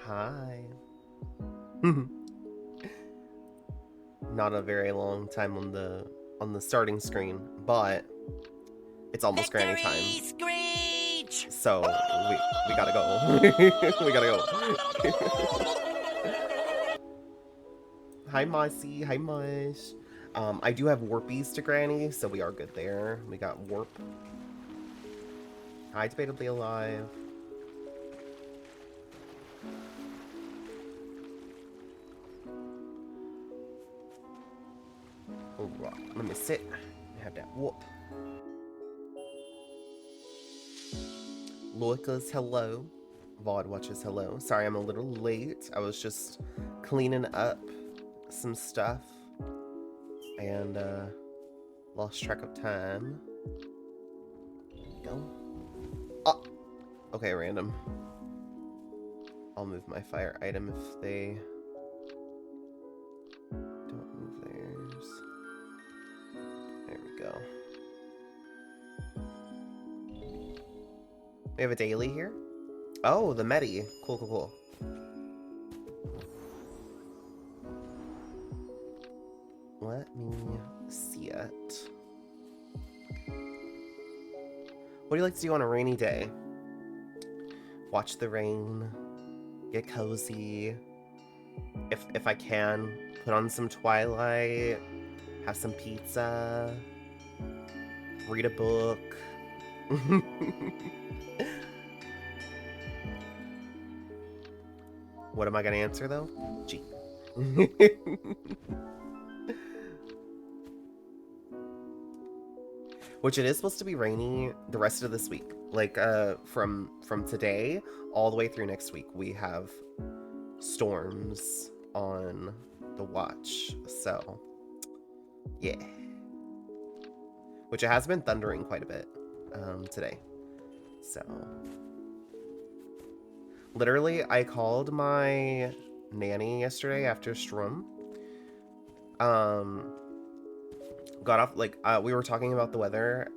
Hi. Not a very long time on the starting screen, but it's almost granny time. Victory screech! So we gotta go. We gotta go. Hi Mossy, hi Mush. I do have warpies to granny, so we are good there. We got warp. Hi, debatably alive. Alright, let me sit. Have that warp. Loicas, hello. VOD watches, hello. Sorry I'm a little late. I was just cleaning up some stuff and lost track of time. There we go. Oh! Okay, random. I'll move my fire item if they don't move theirs. There we go. We have a daily here. Oh, the Medi. Cool, cool, cool. Let me see it. What do you like to do on a rainy day? Watch the rain, get cozy. If I can, put on some Twilight, have some pizza, read a book. What am I gonna answer though? G. Which it is supposed to be rainy the rest of this week. Like from today all the way through next week, we have storms on the watch. So yeah. Which it has been thundering quite a bit today. So literally, I called my nanny yesterday after Strum. Got off, like, we were talking about the weather,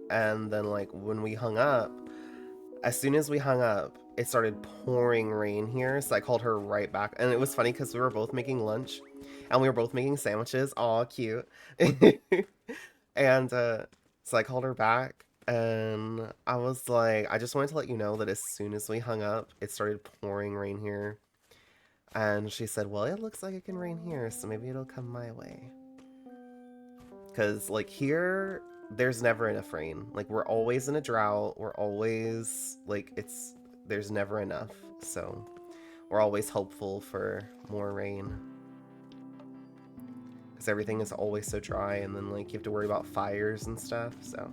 and then, like, when we hung up, as soon as we hung up, it started pouring rain here, so I called her right back. And it was funny because we were both making lunch, and we were both making sandwiches. Aw, cute. And so I called her back, and I was like, I just wanted to let you know that as soon as we hung up, it started pouring rain here. And she said, well, it looks like it can rain here, so maybe it'll come my way. Because, like, here, there's never enough rain. Like, we're always in a drought. We're always, like, there's never enough. So, we're always hopeful for more rain. Because everything is always so dry, and then, like, you have to worry about fires and stuff, so.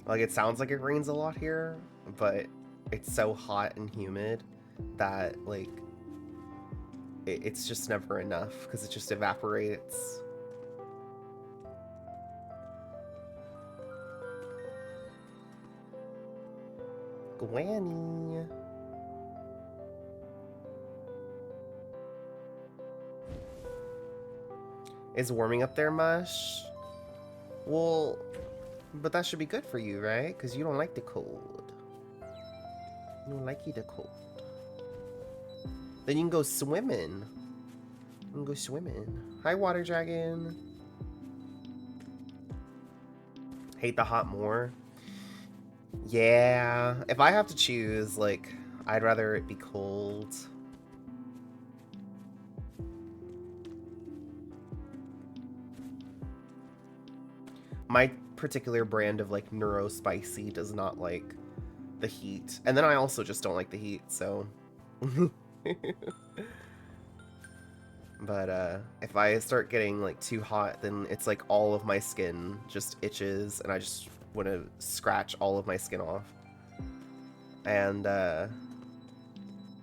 Like, it sounds like it rains a lot here, but it's so hot and humid that, like, it's just never enough because it just evaporates. Granny. Is warming up there, Mush? Well, but that should be good for you, right? Because you don't like the cold. You don't like the cold. Then you can go swimming. You can go swimming. Hi, water dragon. Hate the hot more. Yeah, if I have to choose, like, I'd rather it be cold. My particular brand of, like, neuro spicy does not like the heat. And then I also just don't like the heat, so. But if I start getting, like, too hot, then it's like all of my skin just itches, and I just want to scratch all of my skin off. And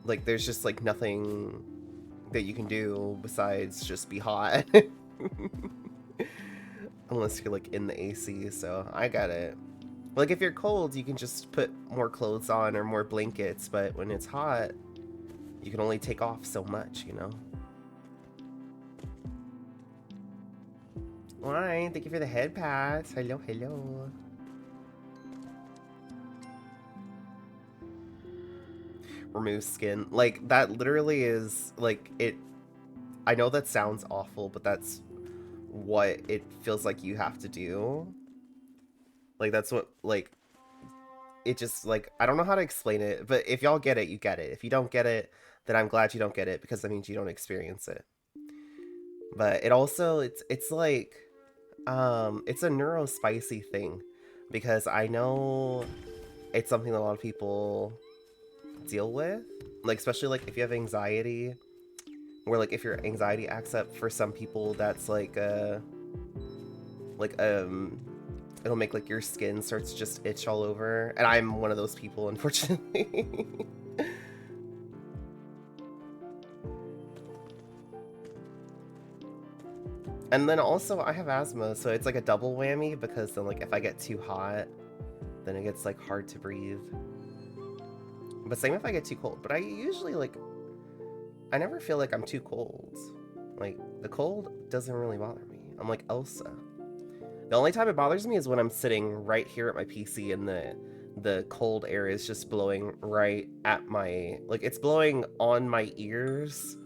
like, there's just, like, nothing that you can do besides just be hot. Unless you're, like, in the AC, so I got it. Like, if you're cold, you can just put more clothes on or more blankets, but when it's hot, you can only take off so much, you know? Alright, thank you for the head pats. Hello, hello. Remove skin. Like, that literally is, like, it... I know that sounds awful, but that's what it feels like you have to do. Like, that's what, like... It just, like... I don't know how to explain it, but if y'all get it, you get it. If you don't get it, then I'm glad you don't get it, because that means you don't experience it. But it also... It's like... It's a neurospicy thing. Because I know it's something that a lot of people deal with. Like, especially, like, if you have anxiety... Where, like, if your anxiety acts up, for some people, that's, like, it'll make, like, your skin starts to just itch all over. And I'm one of those people, unfortunately. And then also, I have asthma, so it's, like, a double whammy, because then, like, if I get too hot, then it gets, like, hard to breathe. But same if I get too cold. But I usually, like... I never feel like I'm too cold. Like, the cold doesn't really bother me. I'm like Elsa. The only time it bothers me is when I'm sitting right here at my PC and the cold air is just blowing right at my... Like, it's blowing on my ears.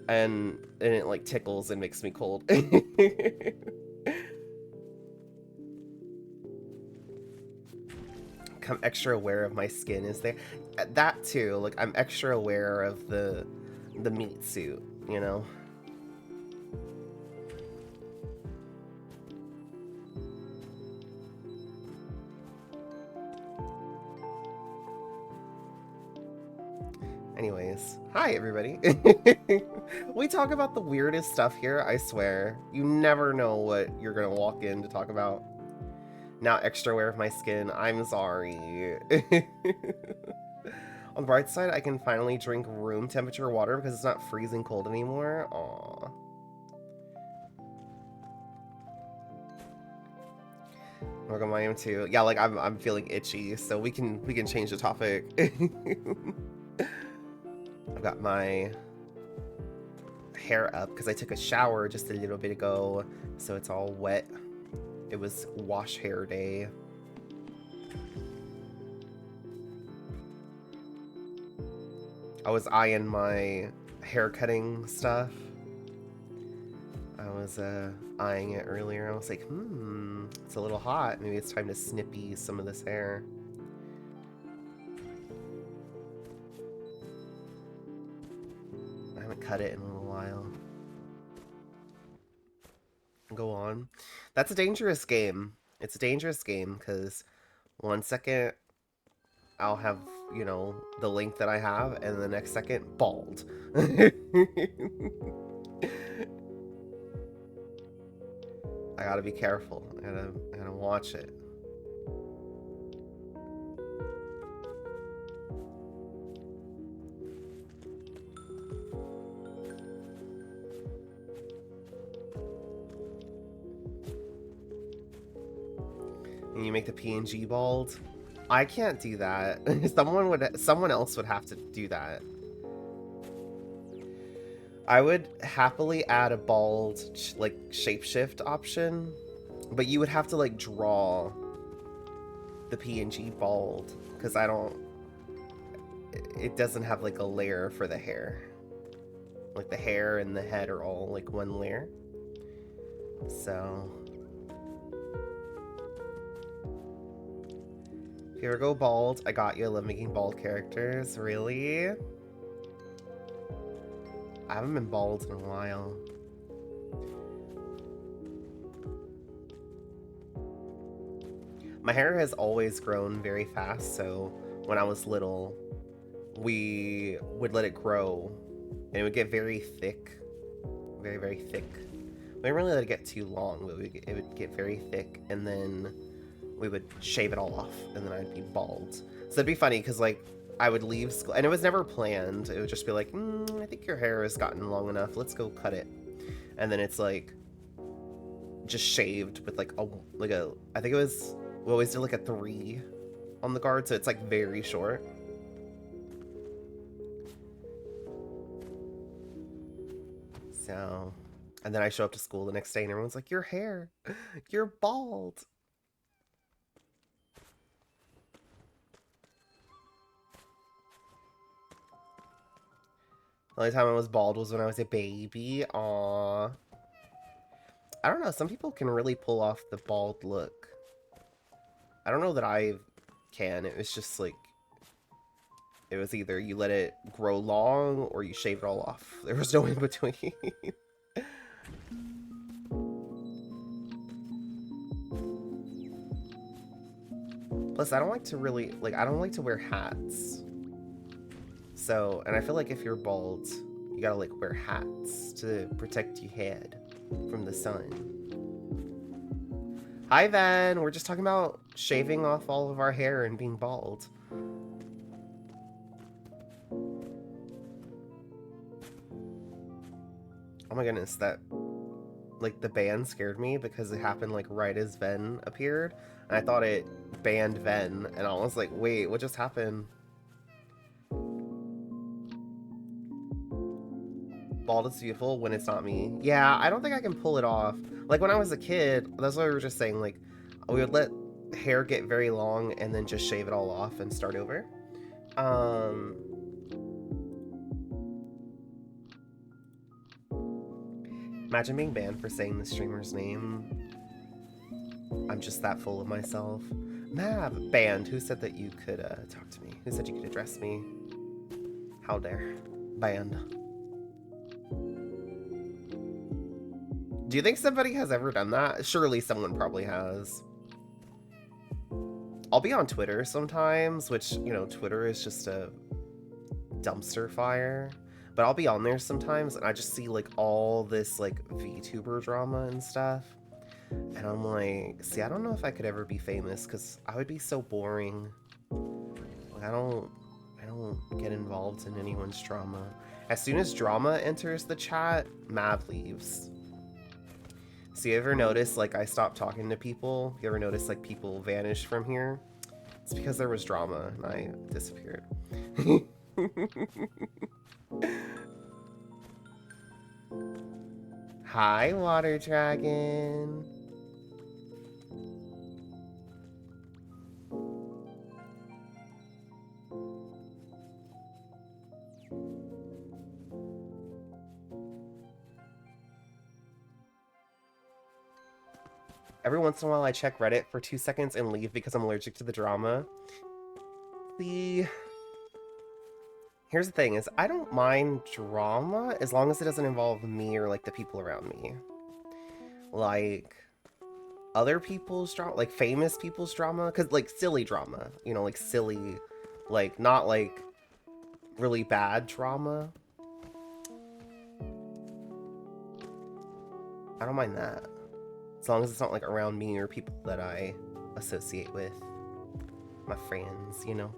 And it, like, tickles and makes me cold. I'm extra aware of my skin is there. That too, like, I'm extra aware of the meat suit, you know? Anyways, hi everybody. We talk about the weirdest stuff here, I swear. You never know what you're gonna walk in to talk about. Not extra aware of my skin, I'm sorry. On the bright side, I can finally drink room temperature water because it's not freezing cold anymore. Aww. Welcome, I am too. Yeah, like I'm feeling itchy, so we can change the topic. I've got my hair up because I took a shower just a little bit ago, so it's all wet. It was wash hair day. I was eyeing my hair cutting stuff. I was eyeing it earlier. I was like, it's a little hot. Maybe it's time to snippy some of this hair. I haven't cut it in a little while. Go on. That's a dangerous game. It's a dangerous game because 1 second I'll have, you know, the length that I have, and the next second, bald. I gotta be careful. I gotta watch it. And you make the PNG bald? I can't do that. Someone else would have to do that. I would happily add a bald, like, shapeshift option, but you would have to, like, draw the PNG bald, because I don't... It doesn't have, like, a layer for the hair. Like, the hair and the head are all, like, one layer. So... If you ever go bald, I got you. I love making bald characters. Really? I haven't been bald in a while. My hair has always grown very fast, so when I was little, we would let it grow, and it would get very thick. Very, very thick. We didn't really let it get too long, but it would get very thick, and then we would shave it all off, and then I'd be bald. So it'd be funny, because, like, I would leave school, and it was never planned. It would just be like, I think your hair has gotten long enough. Let's go cut it. And then it's, like, just shaved with, like, I think it was, we always did, like, a 3 on the guard, so it's, like, very short. So, And then I show up to school the next day and everyone's like, your hair, you're bald. The only time I was bald was when I was a baby. Aww. I don't know. Some people can really pull off the bald look. I don't know that I can. It was just like, it was either you let it grow long or you shave it all off. There was no in between. Plus, I don't like to really, like, I don't like to wear hats. So, and I feel like if you're bald, you gotta, like, wear hats to protect your head from the sun. Hi, Van! We're just talking about shaving off all of our hair and being bald. Oh my goodness, that, like, the ban scared me because it happened, like, right as Ven appeared. And I thought it banned Ven, and I was like, wait, what just happened? Bald is beautiful when it's not me. Yeah, I don't think I can pull it off. Like, when I was a kid, that's what we were just saying, like, we would let hair get very long and then just shave it all off and start over. Imagine being banned for saying the streamer's name. I'm just that full of myself. Mav, banned. Who said that you could talk to me? Who said you could address me? How dare. Banned. Do you think somebody has ever done that? Surely someone probably has. I'll be on Twitter sometimes, which, you know, Twitter is just a dumpster fire. But I'll be on there sometimes and I just see like all this like VTuber drama and stuff. And I'm like, see, I don't know if I could ever be famous because I would be so boring. Like, I don't get involved in anyone's drama. As soon as drama enters the chat, Mav leaves. So you ever notice, like, I stopped talking to people? You ever notice, like, people vanish from here? It's because there was drama and I disappeared. Hi, Water Dragon. Every once in a while I check Reddit for 2 seconds and leave because I'm allergic to the drama. Here's the thing is, I don't mind drama as long as it doesn't involve me or, like, the people around me. Like, other people's drama, like, famous people's drama, because, like, silly drama, you know, like, silly, like, not, like, really bad drama. I don't mind that. As long as it's not, like, around me or people that I associate with. My friends, you know?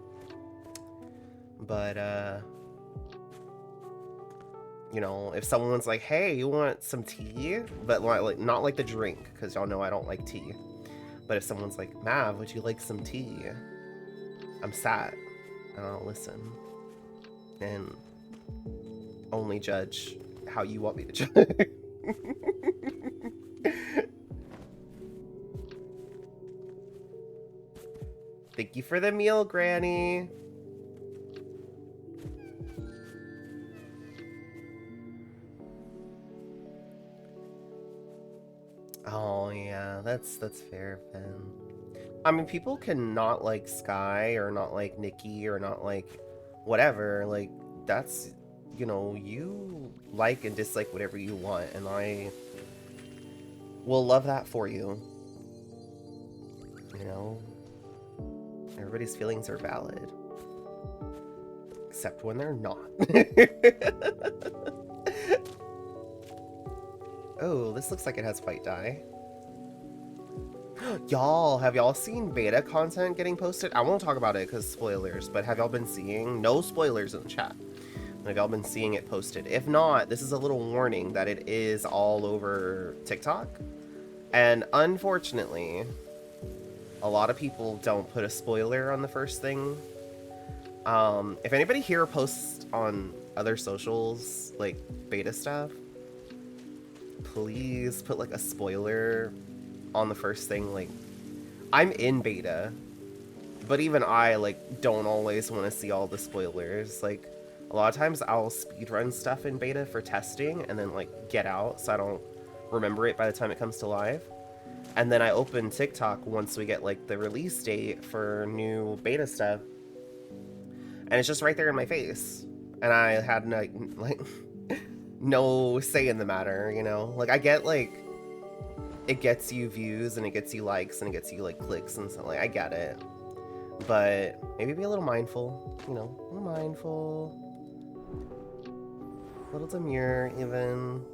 But, you know, if someone's like, hey, you want some tea? But, like not like the drink, because y'all know I don't like tea. But if someone's like, Mav, would you like some tea? I'm sad. And I'll listen. And only judge how you want me to judge. Thank you for the meal, Granny. Oh yeah, that's fair, Ben. I mean, people can not like Sky or not like Nikki or not like whatever. Like, that's, you know, you like and dislike whatever you want, and I will love that for you. You know, everybody's feelings are valid. Except when they're not. Oh, this looks like it has white dye. Y'all, have y'all seen beta content getting posted? I won't talk about it because spoilers, but have y'all been seeing? No spoilers in the chat. Have y'all been seeing it posted? If not, this is a little warning that it is all over TikTok. And unfortunately, a lot of people don't put a spoiler on the first thing. If anybody here posts on other socials, like beta stuff, please put like a spoiler on the first thing. Like, I'm in beta, but even I like don't always want to see all the spoilers. Like, a lot of times I'll speedrun stuff in beta for testing and then like get out so I don't remember it by the time it comes to live. And then I open TikTok once we get like the release date for new beta stuff, and it's just right there in my face. And I had no, like no say in the matter, you know? Like, I get like it gets you views and it gets you likes and it gets you like clicks and stuff. Like, I get it, but maybe be a little mindful, you know, a little mindful, a little demure even.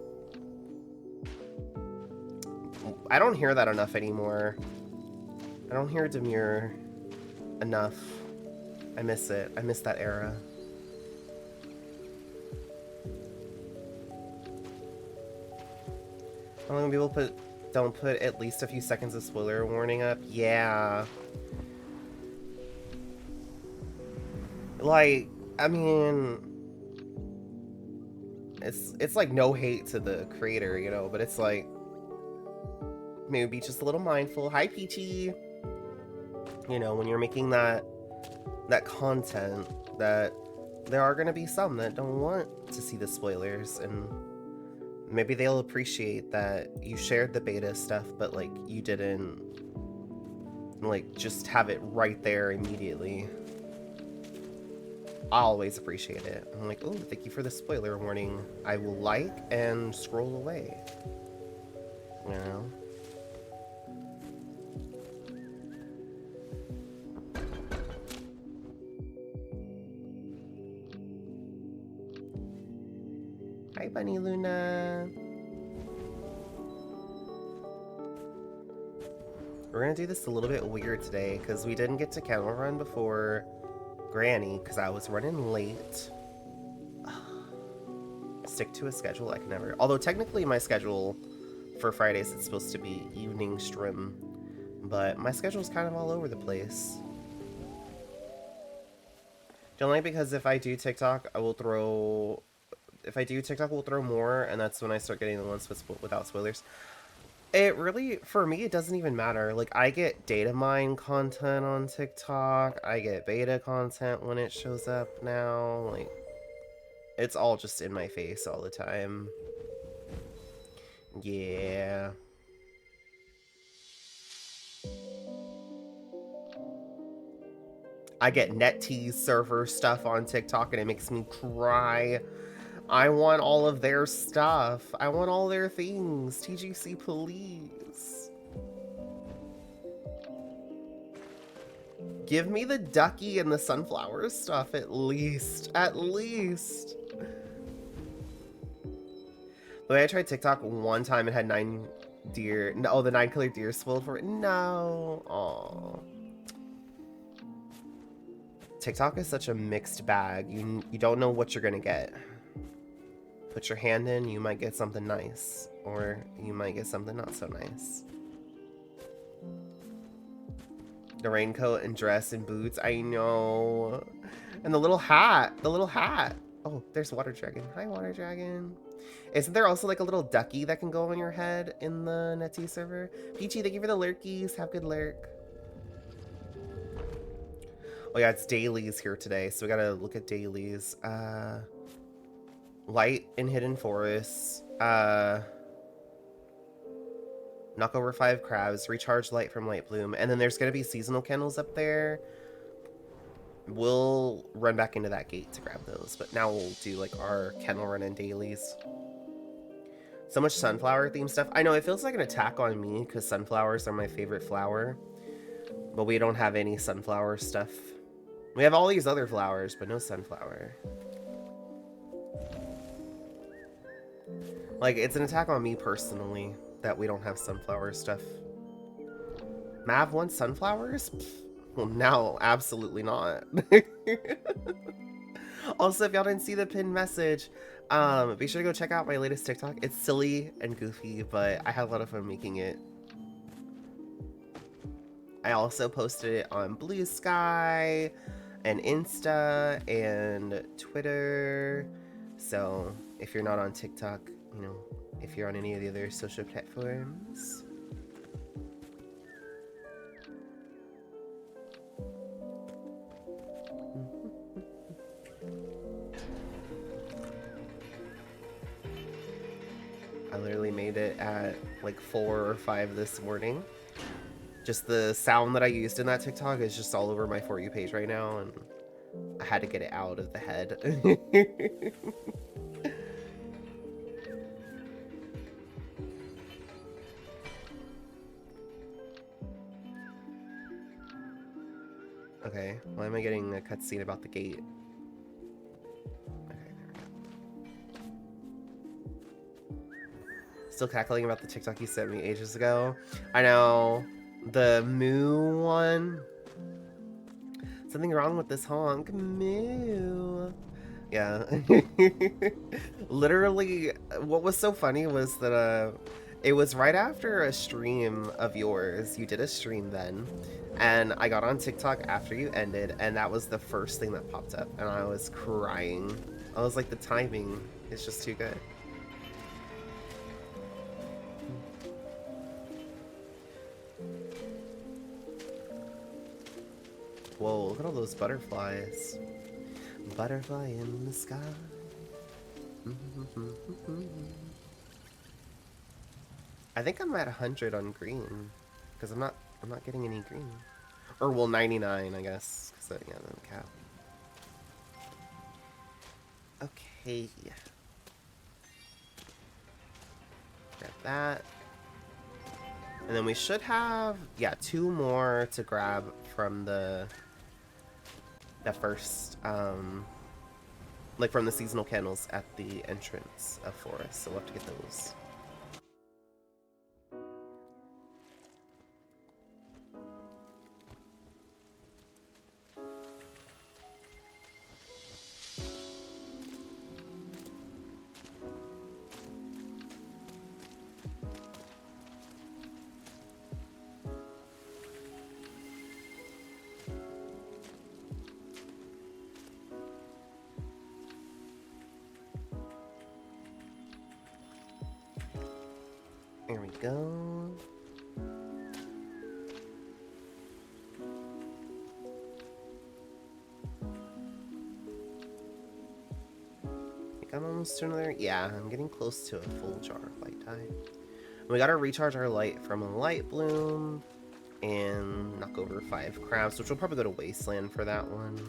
I don't hear that enough anymore. I don't hear demure enough. I miss it. I miss that era. How long people don't put at least a few seconds of spoiler warning up? Yeah. Like, I mean, it's like no hate to the creator, you know, but it's like maybe just a little mindful. Hi, Peachy. You know, when you're making that content, that there are gonna be some that don't want to see the spoilers, and maybe they'll appreciate that you shared the beta stuff, but like you didn't like just have it right there immediately. I always appreciate it. I'm like, oh, thank you for the spoiler warning. I will like and scroll away. You know? Hi, Bunny Luna. We're gonna do this a little bit weird today because we didn't get to kennel run before Granny because I was running late. Stick to a schedule I can never. Although technically my schedule for Fridays is supposed to be evening stream, but my schedule's kind of all over the place. Only because if I do TikTok, I will throw. If I do TikTok, we'll throw more, and that's when I start getting the ones without spoilers. It really, for me, it doesn't even matter. Like, I get data mine content on TikTok. I get beta content when it shows up now. Like, it's all just in my face all the time. Yeah. I get NetEase server stuff on TikTok, and it makes me cry. I want all of their stuff. I want all their things. TGC, please. Give me the ducky and the sunflower stuff at least. At least. The way I tried TikTok one time, it had 9 deer. No, the 9 killer deer spoiled for it. No. Aww. TikTok is such a mixed bag. You don't know what you're gonna get. Put your hand in, you might get something nice, or you might get something not so nice. The raincoat and dress and boots, I know. And the little hat, Oh, there's Water Dragon. Hi, Water Dragon. Isn't there also like a little ducky that can go on your head in the NetEase server? Peachy, thank you for the lurkies. Have good lurk. Oh yeah, it's dailies here today, so we gotta look at dailies. Light in Hidden Forests. Knock over 5 crabs. Recharge light from Light Bloom. And then there's gonna be seasonal kennels up there. We'll run back into that gate to grab those, but now we'll do like our kennel run and dailies. So much sunflower themed stuff. I know it feels like an attack on me because sunflowers are my favorite flower, but we don't have any sunflower stuff. We have all these other flowers, but no sunflower. Like, it's an attack on me personally that we don't have sunflower stuff. Mav wants sunflowers? Well, now, absolutely not. Also, if y'all didn't see the pinned message, be sure to go check out my latest TikTok. It's silly and goofy, but I had a lot of fun making it. I also posted it on Blue Sky and Insta and Twitter, so if you're not on TikTok, you know, if you're on any of the other social platforms. I literally made it at like 4 or 5 this morning. Just the sound that I used in that TikTok is just all over my For You page right now, and I had to get it out of the head. Okay, why am I getting a cutscene about the gate? Okay, there we go. Still cackling about the TikTok you sent me ages ago. I know. The moo one. Something wrong with this honk. Moo. Yeah. Literally, what was so funny was that it was right after a stream of yours. You did a stream then, and I got on TikTok after you ended, and that was the first thing that popped up, and I was crying. I was like, the timing is just too good. Whoa, look at all those butterflies. Butterfly in the sky. I think I'm at 100 on green, because I'm not getting any green. Or well, 99, I guess, because yeah, the cap. Okay. Grab that. And then we should have, yeah, 2 more to grab from the first, like from the seasonal candles at the entrance of Forest. So we'll have to get those. There we go. I think I'm almost to another. Yeah, I'm getting close to a full jar of light dye. We gotta recharge our light from a light bloom and knock over 5 crabs, which will probably go to Wasteland for that one.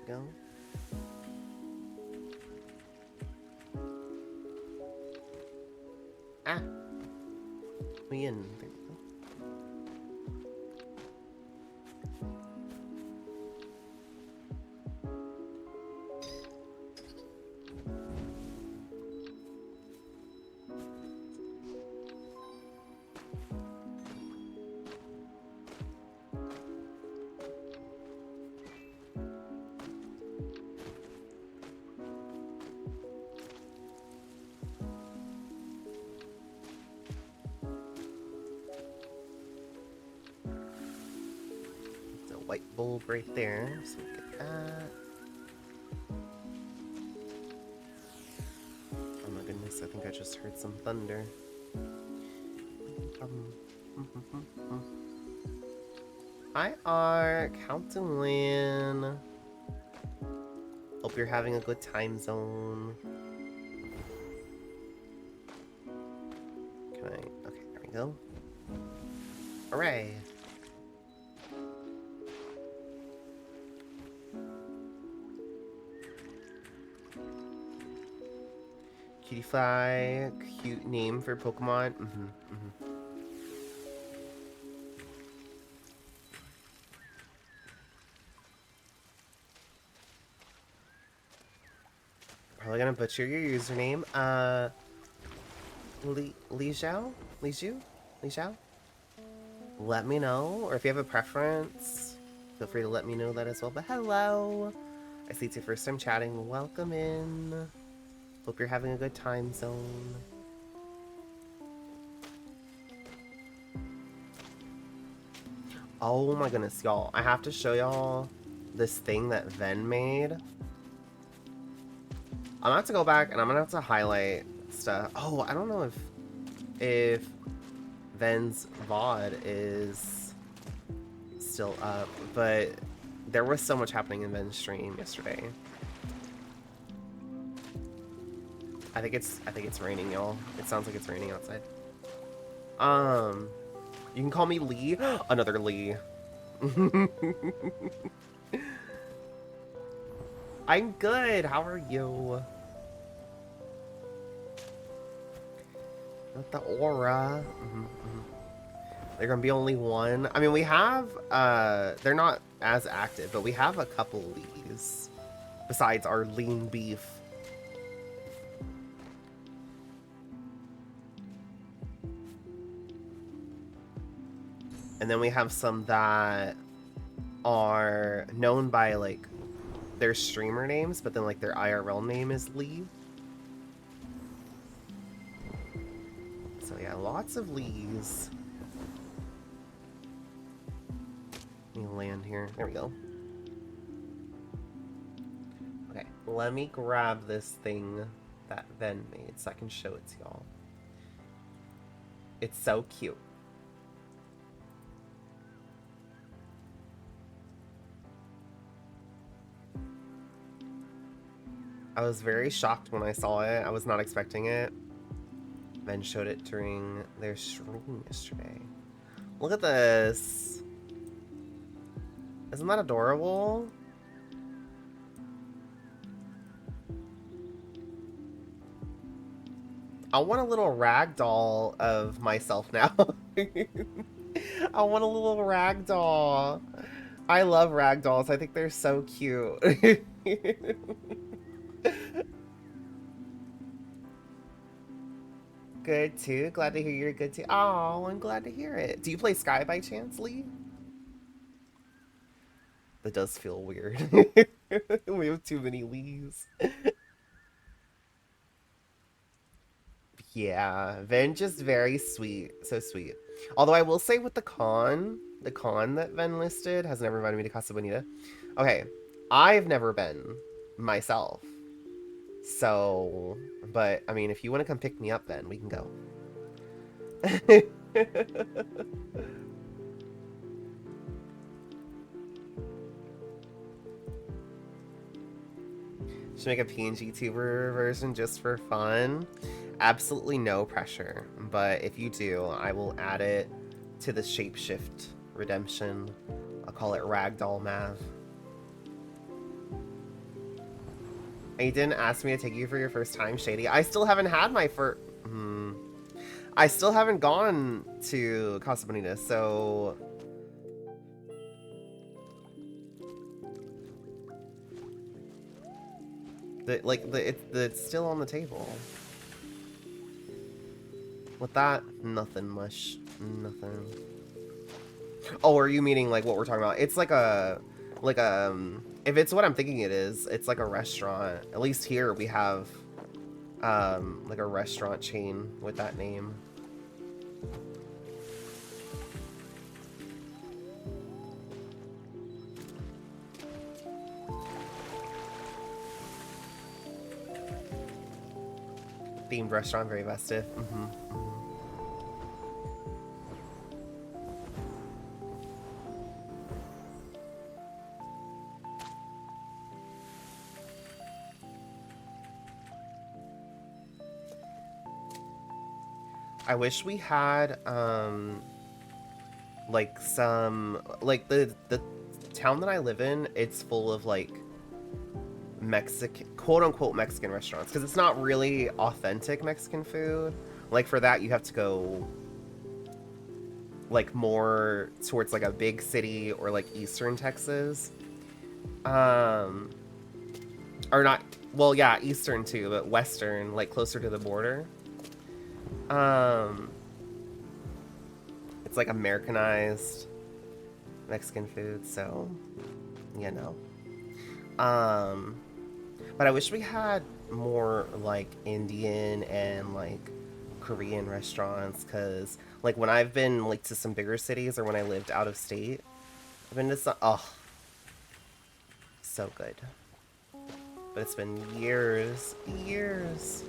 Go. Ah! We in. There we go. It's a white bulb right there, so we'll get that. Oh my goodness, I think I just heard some thunder. Hi, Ark. How doing? Hope you're having a good time zone. Can I? Okay, there we go. Hooray. Pewdiepie, cute name for Pokemon. Probably gonna butcher your username. Li Zhao? Li Zhu? Li Zhao? Let me know, or if you have a preference, feel free to let me know that as well. But hello! I see it's your first time chatting. Welcome in. Hope you're having a good time zone. Oh my goodness, y'all. I have to show y'all this thing that Ven made. I'm gonna have to go back and I'm gonna have to highlight stuff. Oh, I don't know if Ven's VOD is still up, but there was so much happening in Ven's stream yesterday. I think it's raining, y'all. It sounds like it's raining outside. You can call me Lee. Another Lee. I'm good. How are you? Not the aura. They're gonna be only one. I mean, we have, they're not as active, but we have a couple Lees besides our lean beef. And then we have some that are known by, like, their streamer names, but then, like, their IRL name is Lee. So, yeah, lots of Lees. Let me land here. There we go. Okay, let me grab this thing that Ven made so I can show it to y'all. It's so cute. I was very shocked when I saw it. I was not expecting it. Ven showed it during their stream yesterday. Look at this. Isn't that adorable? I want a little rag doll of myself now. I want a little rag doll. I love rag dolls. I think they're so cute. Good too. Glad to hear you're good too. Oh, I'm glad to hear it. Do you play Sky by chance, Lee? That does feel weird. We have too many Lees. Yeah, Ven just very sweet. So sweet. Although I will say with the con that Ven listed has never invited me to Casa Bonita. Okay, I've never been myself. So, but I mean, if you want to come pick me up, then we can go. Should make a PNG tuber version just for fun. Absolutely no pressure, but if you do, I will add it to the Shapeshift redemption. I'll call it Ragdoll Mav. And you didn't ask me to take you for your first time, Shady. I still haven't had my first... I still haven't gone to Casa Bonita, so... It's still on the table. With that, nothing much. Nothing. Oh, are you meaning like what we're talking about? It's like if it's what I'm thinking it is, it's like a restaurant. At least here we have like a restaurant chain with that name. Themed restaurant, very festive. I wish we had like some like the town that I live in, it's full of like Mexican, quote unquote Mexican restaurants, because it's not really authentic Mexican food. Like for that, you have to go like more towards like a big city or like Eastern Texas. Or not, well, yeah, Eastern too, but Western, like closer to the border. Um, it's like Americanized Mexican food, so you know. Um, but I wish we had more like Indian and like Korean restaurants, because like when I've been like to some bigger cities or when I lived out of state, I've been to some, oh, so good. But it's been years, years.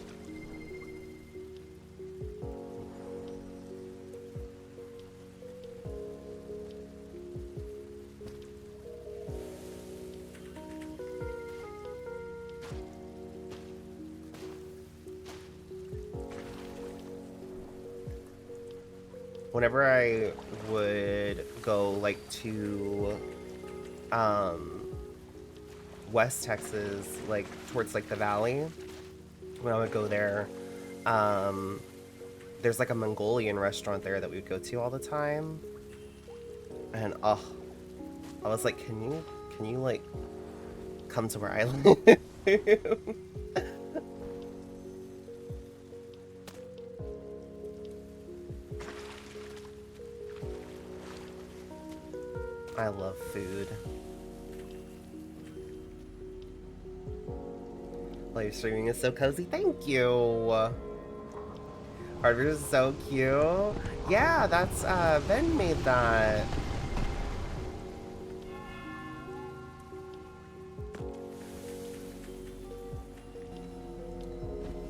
Whenever I would go like to West Texas, like towards like the valley, when I would go there, um there's like a Mongolian restaurant there that we would go to all the time. And oh, I was like, can you like come to where I live? I love food. Live streaming is so cozy. Thank you. Harvard is so cute. Yeah, that's Ben made that.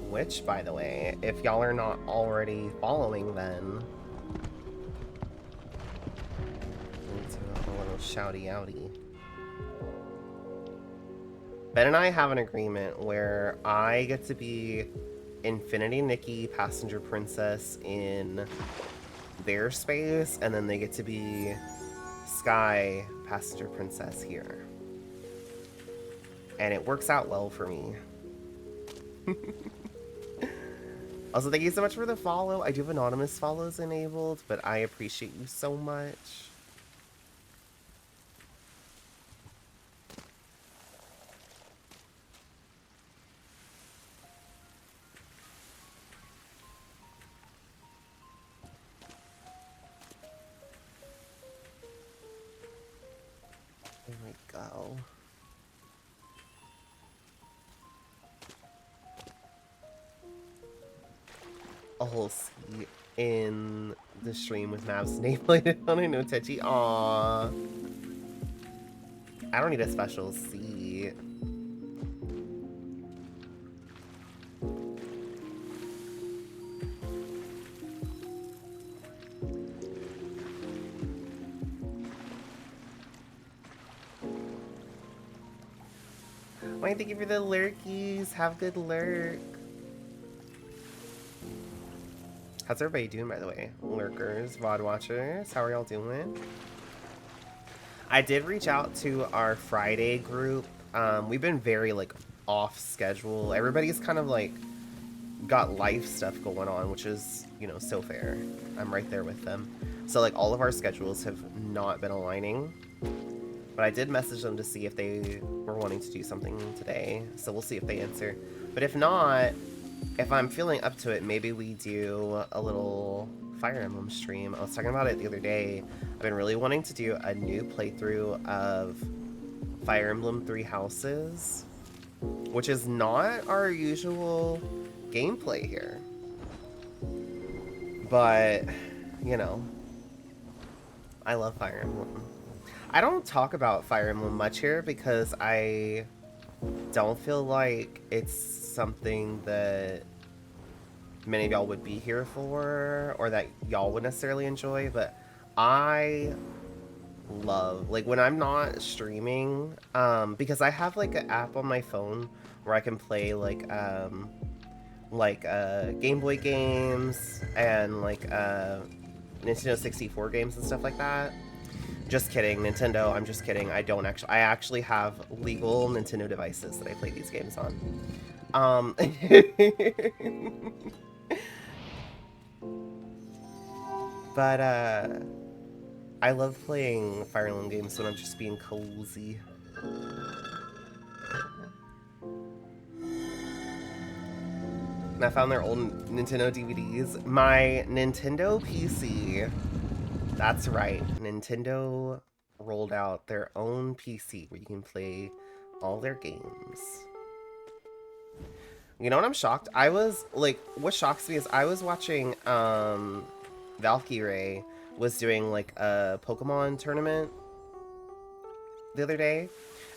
Which, by the way, if y'all are not already following, then into a little shouty outy. Ben and I have an agreement where I get to be Infinity Nikki, Passenger Princess in their space, and then they get to be Sky, Passenger Princess here. And it works out well for me. Also, thank you so much for the follow. I do have anonymous follows enabled, but I appreciate you so much. There we go. A whole seat in the stream with Mavs nameplated on it. No touchy. Aww. I don't need a special seat. Why, thank you for the lurkies. Have good lurk. How's everybody doing, by the way? Lurkers, VOD watchers, how are y'all doing? I did reach out to our Friday group. We've been very, like, off schedule. Everybody's kind of, like, got life stuff going on, which is, you know, so fair. I'm right there with them. So, like, all of our schedules have not been aligning. But I did message them to see if they were wanting to do something today. So we'll see if they answer. But if not, if I'm feeling up to it, maybe we do a little Fire Emblem stream. I was talking about it the other day. I've been really wanting to do a new playthrough of Fire Emblem Three Houses, which is not our usual gameplay here. But, you know, I love Fire Emblem. I don't talk about Fire Emblem much here because I don't feel like it's something that many of y'all would be here for or that y'all would necessarily enjoy, but I love, like, when I'm not streaming, because I have like an app on my phone where I can play like Game Boy games and like Nintendo 64 games and stuff like that. Just kidding, Nintendo. I'm just kidding. I actually have legal Nintendo devices that I play these games on. But I love playing Fire Emblem games when I'm just being cozy. And I found their old Nintendo DVDs. My Nintendo PC. That's right. Nintendo rolled out their own PC where you can play all their games. You know what I'm shocked? I was like, what shocks me is I was watching Valkyrae was doing like a Pokemon tournament the other day.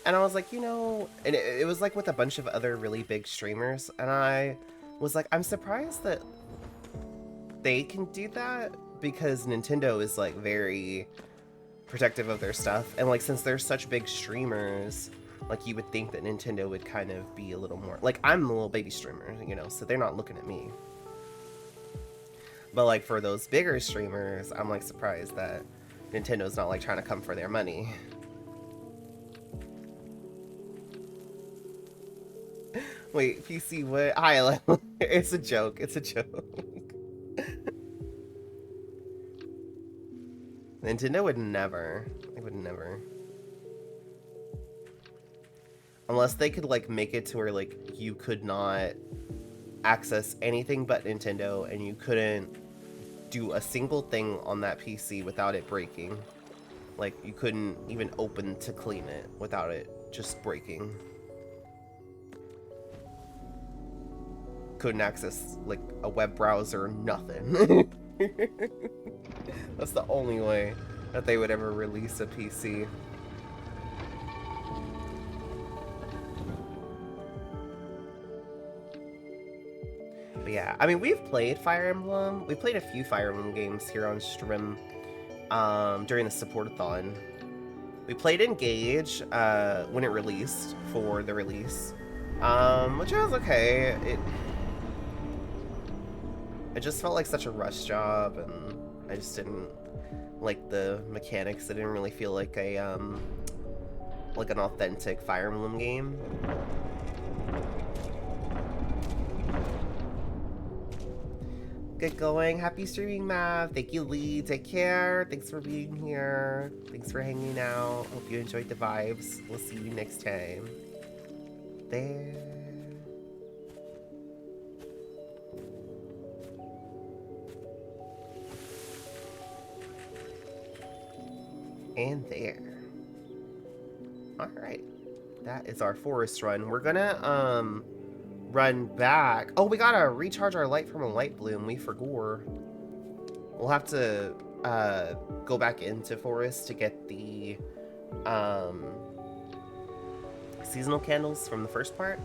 And I was like, you know, and it was like with a bunch of other really big streamers. And I was like, I'm surprised that they can do that because Nintendo is like very protective of their stuff. And like, since they're such big streamers, like you would think that Nintendo would kind of be a little more, like I'm a little baby streamer, you know, so they're not looking at me. But like for those bigger streamers, I'm like surprised that Nintendo's not like trying to come for their money. Wait, PC what? Hi, it's a joke. It's a joke. Nintendo would never. They would never. Unless they could like make it to where like you could not access anything but Nintendo and you couldn't do a single thing on that PC without it breaking. Like you couldn't even open to clean it without it just breaking. Couldn't access like a web browser, nothing. That's the only way that they would ever release a PC. But yeah, I mean, we've played Fire Emblem. We played a few Fire Emblem games here on stream during the support-a-thon. We played Engage when it released for the release, which was okay. It just felt like such a rush job, and I just didn't like the mechanics. It didn't really feel like a like an authentic Fire Emblem game. Good going. Happy streaming, Mav. Thank you, Lee. Take care. Thanks for being here. Thanks for hanging out. Hope you enjoyed the vibes. We'll see you next time. There. And there. Alright. That is our forest run. We're gonna, run back. Oh, we gotta recharge our light from a light bloom. We forgot. We'll have to go back into forest to get the seasonal candles from the first part,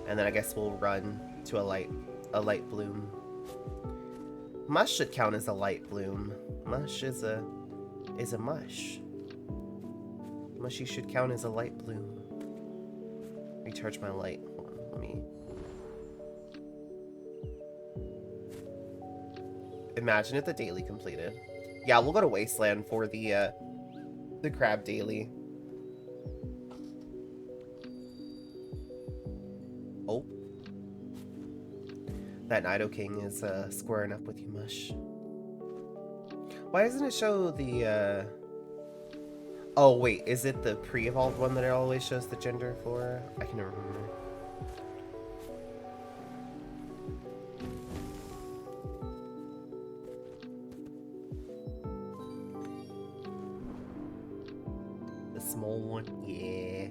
and then I guess we'll run to a light bloom. Mush should count as a light bloom. Mush is a mush. Mushy should count as a light bloom. Recharge my light. Hold on, let me. Imagine if the daily completed. Yeah, we'll go to Wasteland for the crab daily. Oh. That Nidoking is squaring up with you, Mush. Why doesn't it show the Oh wait, is it the pre-evolved one that it always shows the gender for? I can never remember. The small one? Yeah.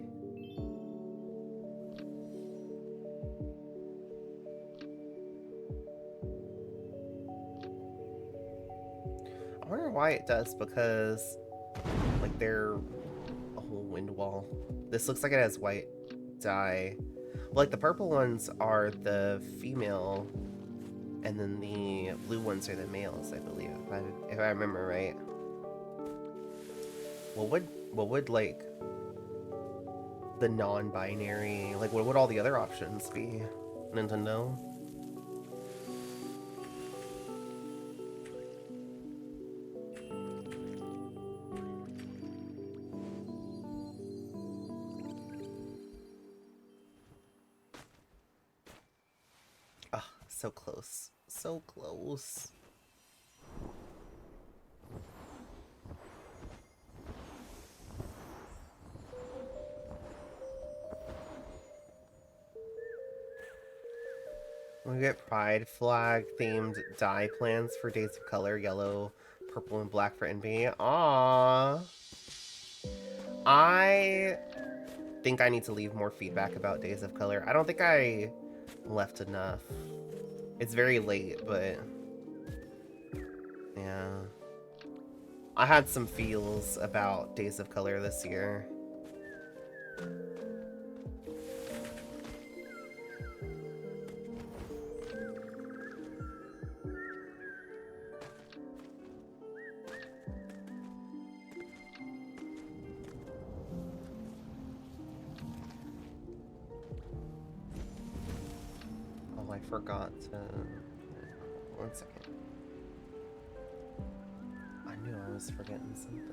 I wonder why it does, because like they're a whole wind wall. This looks like it has white dye. Like the purple ones are the female, and then the blue ones are the males, I believe, if I remember right. What would like the non-binary, like what would all the other options be? Nintendo? So close. So close. We get pride flag themed dye plans for Days of Color, yellow, purple, and black for Envy. Aww. I think I need to leave more feedback about Days of Color. I don't think I left enough. It's very late, but yeah. I had some feels about Days of Color this year. Oh, I forgot to... 1 second. I knew I was forgetting something.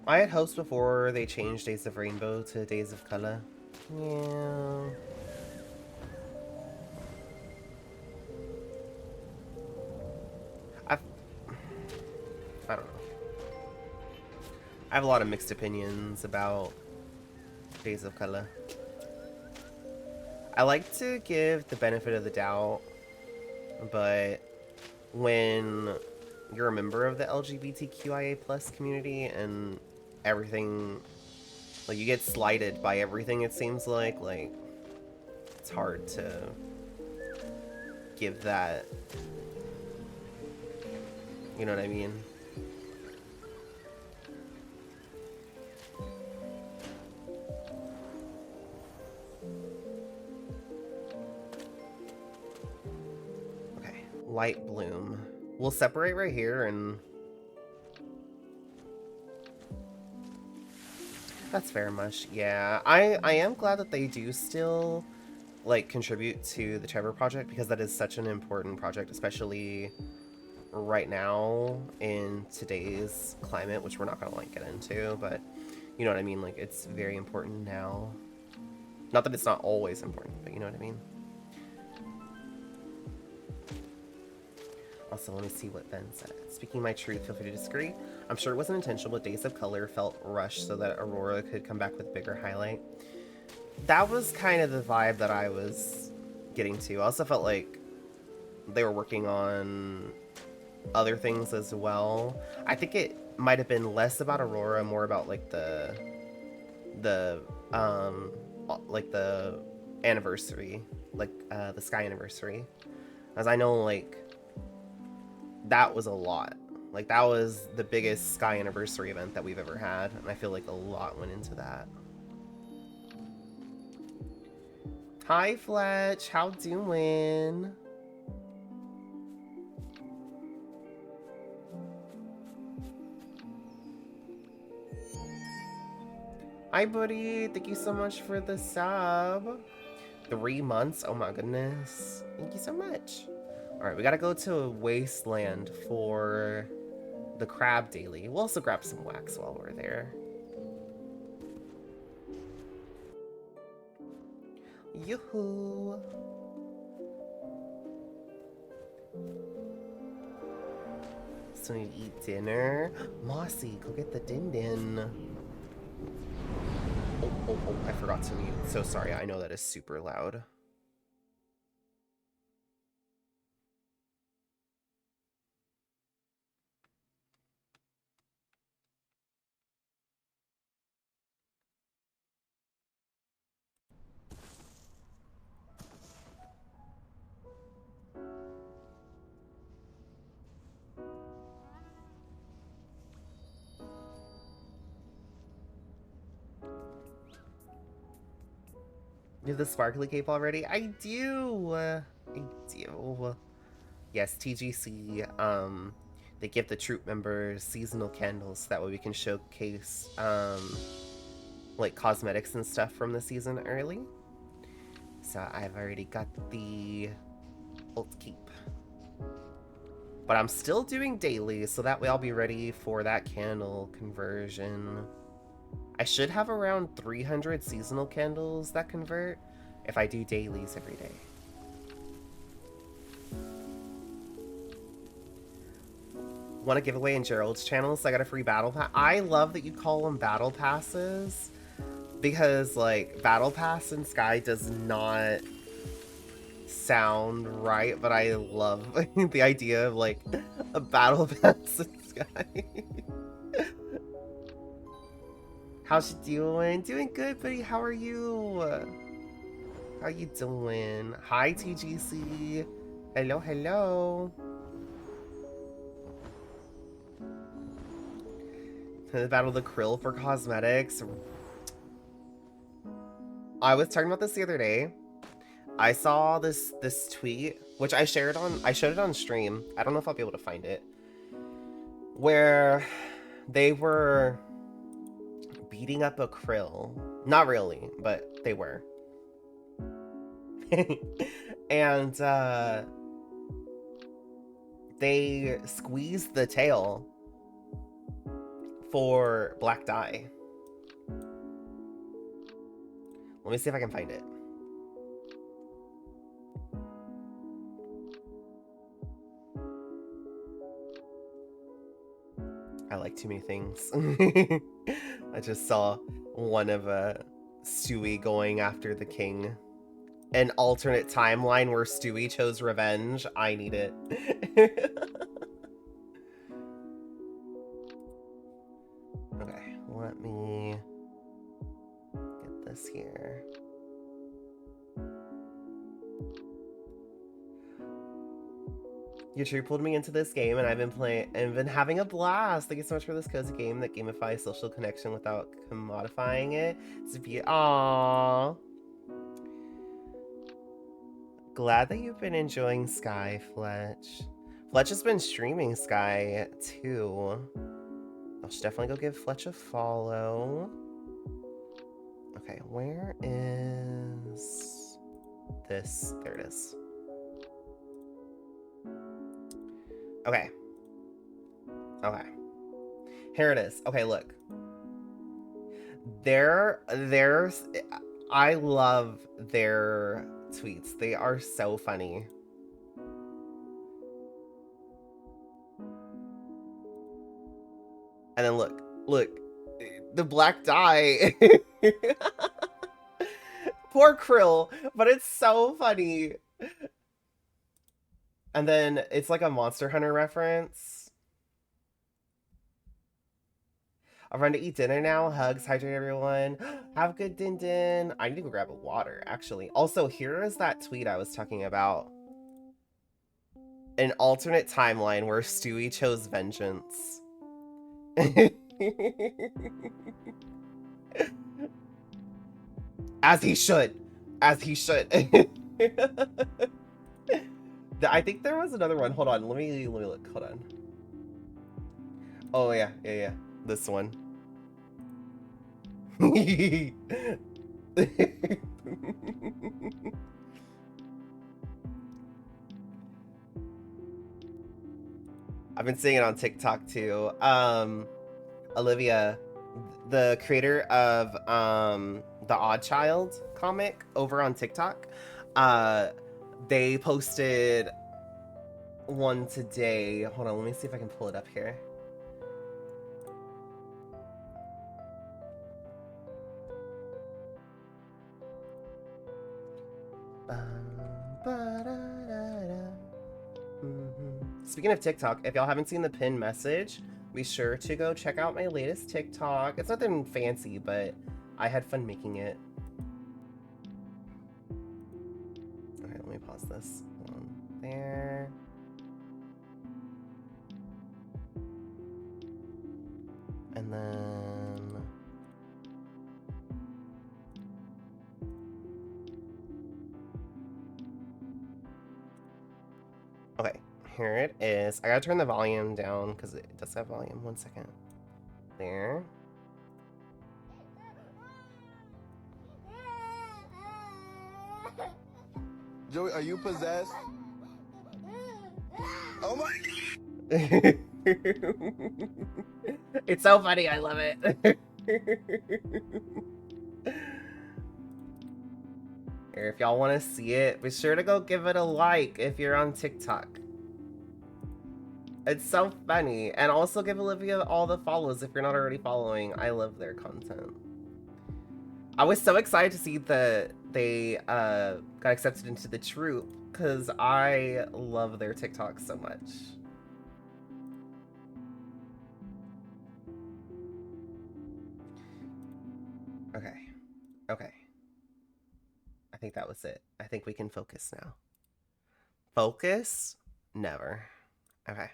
I had hopes before they changed Days of Rainbow to Days of Color. Yeah. I don't know. I have a lot of mixed opinions about Days of Color. I like to give the benefit of the doubt, but when you're a member of the LGBTQIA plus community and everything, like, you get slighted by everything, it seems like it's hard to give that, you know what I mean? Okay, Light Bloom. We'll separate right here and... That's fair, Mush. Yeah, I am glad that they do still, like, contribute to the Trevor Project, because that is such an important project, especially right now in today's climate, which we're not gonna, like, get into, but you know what I mean? Like, it's very important now. Not that it's not always important, but you know what I mean? Also, let me see what Ben said. Speaking my truth, feel free to disagree. I'm sure it wasn't intentional, but Days of Color felt rushed so that Aurora could come back with a bigger highlight. That was kind of the vibe that I was getting to. I also felt like they were working on other things as well. I think it might have been less about Aurora, more about like the anniversary, like the Sky anniversary, as I know, like, that was a lot. Like, that was the biggest Sky anniversary event that we've ever had, and I feel like a lot went into that. Hi, Fletch. How doing? Hi, buddy. Thank you so much for the sub. 3 months? Oh my goodness. Thank you so much. Alright, we gotta go to Wasteland for the crab daily. We'll also grab some wax while we're there. Yoo-hoo! So we need to eat dinner. Mossy, go get the din-din. Oh, I forgot to mute. So sorry, I know that is super loud. You have the sparkly cape already? I do! I do. Yes, TGC, they give the troop members seasonal candles, so that way we can showcase, like, cosmetics and stuff from the season early. So I've already got the Alt Keep. But I'm still doing daily, so that way I'll be ready for that candle conversion. I should have around 300 seasonal candles that convert if I do dailies every day. Want to give away in Gerald's channel, so I got a free battle pass. I love that you call them battle passes, because like battle pass in Sky does not sound right, but I love the idea of like a battle pass in Sky. How's you doing? Doing good, buddy. How are you? How you doing? Hi, TGC. Hello, hello. The Battle of the Krill for cosmetics. I was talking about this the other day. I saw this tweet, which I showed it on stream. I don't know if I'll be able to find it. Where they were beating up a krill. Not really, but they were. And they squeezed the tail for black dye. Let me see if I can find it. I like too many things. I just saw one of Stewie going after the king. An alternate timeline where Stewie chose revenge. I need it. Okay, let me get this here. You true pulled me into this game, and I've been playing and been having a blast. Thank you so much for this cozy game that gamifies social connection without commodifying it. It's aww. Glad that you've been enjoying Sky, Fletch. Fletch has been streaming Sky too. I should definitely go give Fletch a follow. Okay, where is this? There it is. Okay. Okay. Here it is. Okay, look. There's I love their tweets. They are so funny. And then look, the black dye. Poor Krill, but it's so funny. And then it's like a Monster Hunter reference. I'm ready to eat dinner now. Hugs, hydrate everyone. Have a good din din. I need to go grab a water, actually. Also, here is that tweet I was talking about. An alternate timeline where Stewie chose vengeance. As he should. As he should. I think there was another one. Hold on. Let me look. Hold on. Oh, yeah. This one. I've been seeing it on TikTok too. Olivia, the creator of the Odd Child comic over on TikTok, they posted one today. Hold on, let me see if I can pull it up here. Speaking of TikTok, if y'all haven't seen the pinned message, be sure to go check out my latest TikTok. It's nothing fancy, but I had fun making it. Okay, let me pause this. Hold on. There. And then... Okay, here it is. I gotta turn the volume down because it does have volume. 1 second. There. Joey, are you possessed? Oh my God. It's so funny. I love it. Or if y'all want to see it, be sure to go give it a like if you're on TikTok. It's so funny. And also give Olivia all the follows if you're not already following. I love their content. I was so excited to see that they got accepted into the troupe because I love their TikTok so much. Okay. Okay. I think that was it. I think we can focus now. Focus? Never. Okay.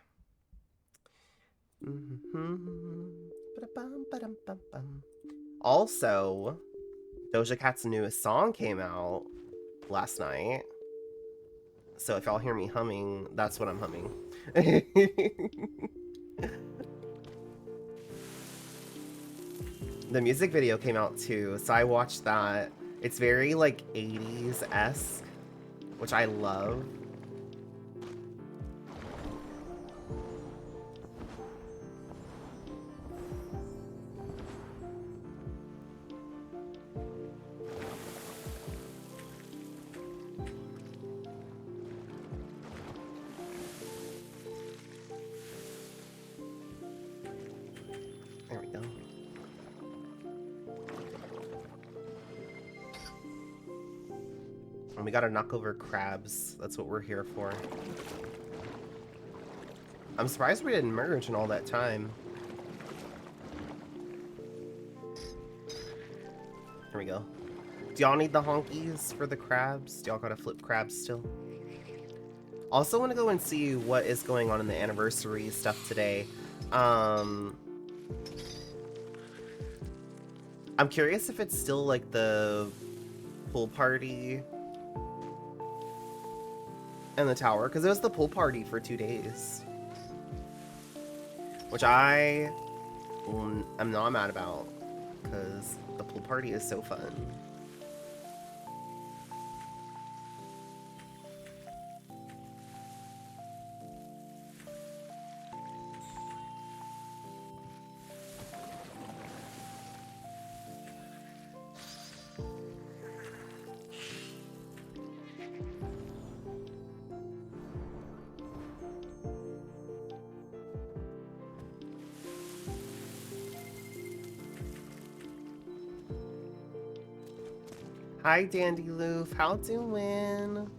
Also, Doja Cat's newest song came out last night. So if y'all hear me humming, that's what I'm humming. The music video came out too, so I watched that. It's very like 80s-esque, which I love. There we go. And we gotta knock over crabs. That's what we're here for. I'm surprised we didn't merge in all that time. Here we go. Do y'all need the honkies for the crabs? Do y'all gotta flip crabs still? Also want to go and see what is going on in the anniversary stuff today. I'm curious if it's still like the pool party and the tower, because it was the pool party for 2 days, which I'm not mad about, because the pool party is so fun. Hi, Dandy Loof. How doing?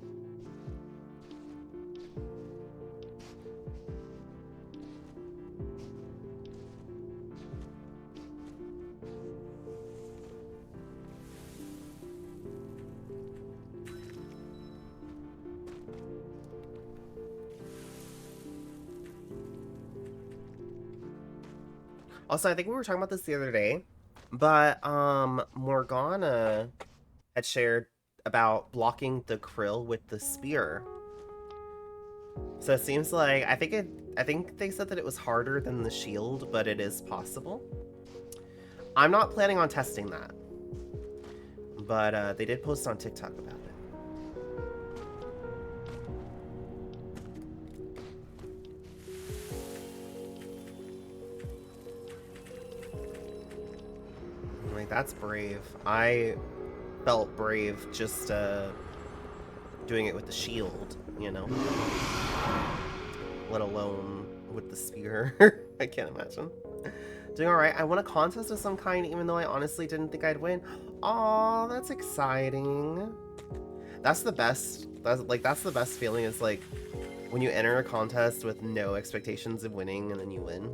Also, I think we were talking about this the other day, but Morgana had shared about blocking the krill with the spear. So it seems like I think they said that it was harder than the shield, but it is possible. I'm not planning on testing that, but they did post on TikTok about it. Like, that's brave. I felt brave just doing it with the shield, you know? Let alone with the spear. I can't imagine. Doing alright. I won a contest of some kind, even though I honestly didn't think I'd win. Aw, that's exciting. That's the best. That's the best feeling, is like when you enter a contest with no expectations of winning and then you win.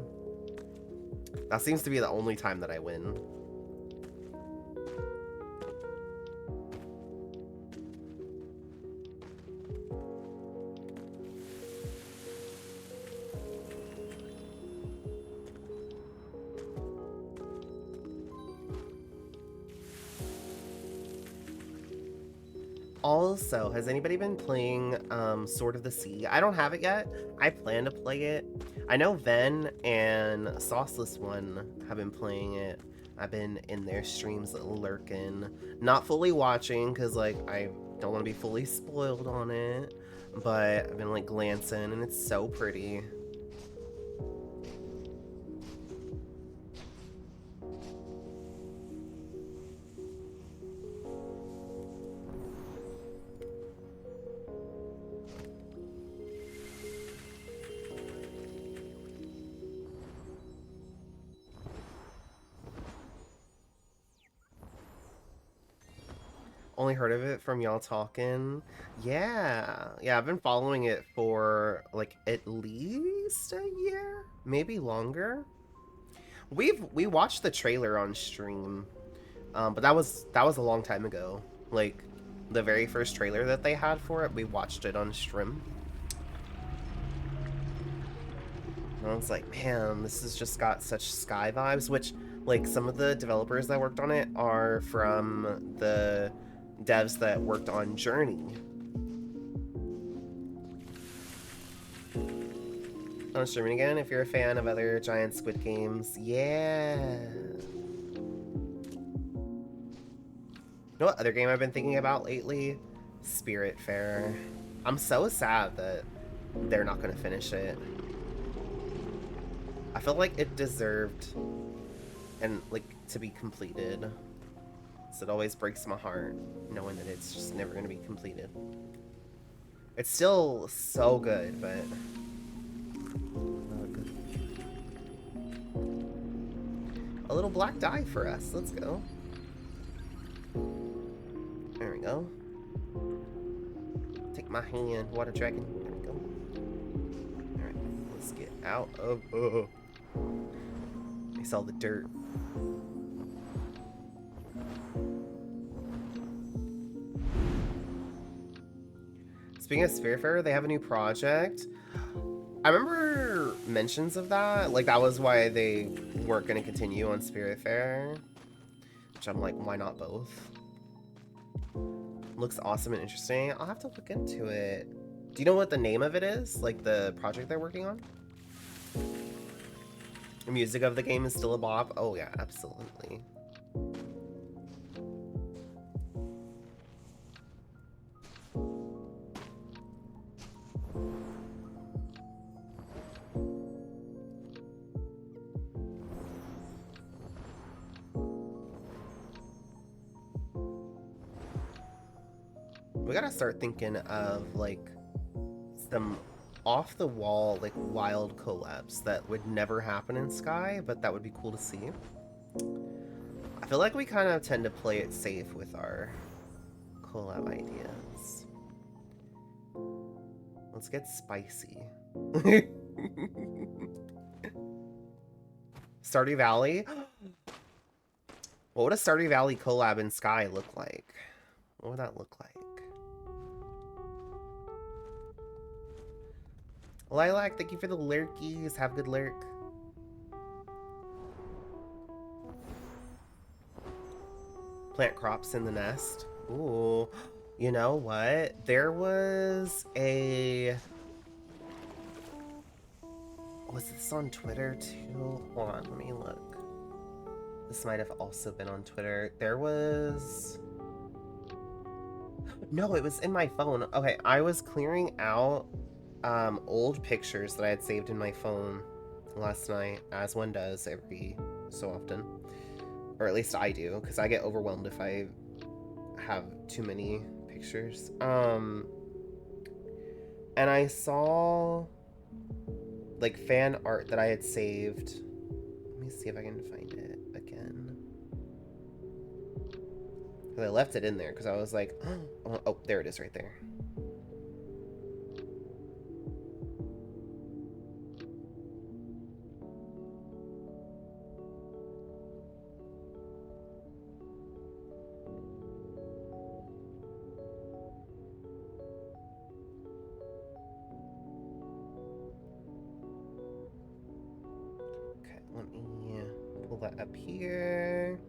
That seems to be the only time that I win. Also, has anybody been playing Sword of the Sea? I don't have it yet. I plan to play it. I know Ven and Sauceless One have been playing it. I've been in their streams lurking. Not fully watching, because like I don't want to be fully spoiled on it. But I've been like glancing, and it's so pretty. Only heard of it from y'all talking. Yeah. Yeah, I've been following it for like at least a year, maybe longer. We watched the trailer on stream. But that was a long time ago. Like the very first trailer that they had for it, we watched it on stream. And I was like, man, this has just got such Sky vibes, which, like, some of the developers that worked on it are from the devs that worked on Journey. On streaming again, if you're a fan of other giant Squid games, yeah. You know what other game I've been thinking about lately? Spiritfarer. I'm so sad that they're not going to finish it. I feel like it deserved and like to be completed. So it always breaks my heart knowing that it's just never going to be completed. It's still so good, but not good. A little black die for us. Let's go. There we go. Take my hand, water dragon. There we go. Alright, let's get out of... I saw the dirt. Speaking of Spiritfarer, they have a new project. I remember mentions of that. Like, that was why they weren't going to continue on Spiritfarer. Which I'm like, why not both? Looks awesome and interesting. I'll have to look into it. Do you know what the name of it is? Like, the project they're working on? The music of the game is still a bop? Oh, yeah, absolutely. We gotta start thinking of, like, some off-the-wall, like, wild collabs that would never happen in Sky, but that would be cool to see. I feel like we kind of tend to play it safe with our collab ideas. Let's get spicy. Stardew Valley? What would a Stardew Valley collab in Sky look like? What would that look like? Lilac, thank you for the lurkies. Have a good lurk. Plant crops in the nest. Ooh. You know what? There was a... Was this on Twitter too? Hold on, let me look. This might have also been on Twitter. There was... No, it was in my phone. Okay, I was clearing out old pictures that I had saved in my phone last night, as one does every so often. Or at least I do, because I get overwhelmed if I have too many pictures. And I saw like fan art that I had saved. Let me see if I can find it again. Because I left it in there because I was like, oh, there it is right there. Let me pull that up here.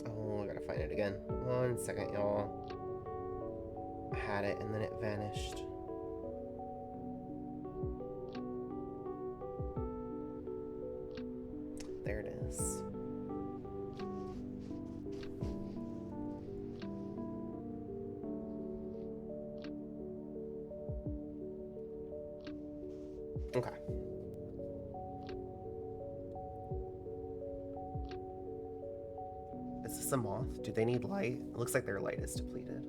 Oh, I gotta find it again. 1 second, y'all. I had it and then it vanished. There it is. Okay. Is this a moth? Do they need light? It looks like their light is depleted.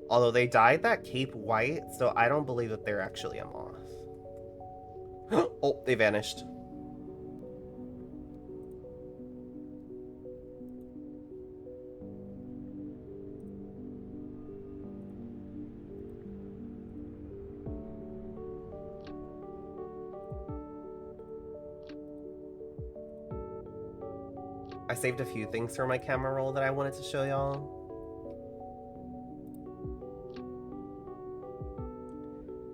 Although they dyed that cape white, so I don't believe that they're actually a moth. Oh, they vanished. I saved a few things for my camera roll that I wanted to show y'all.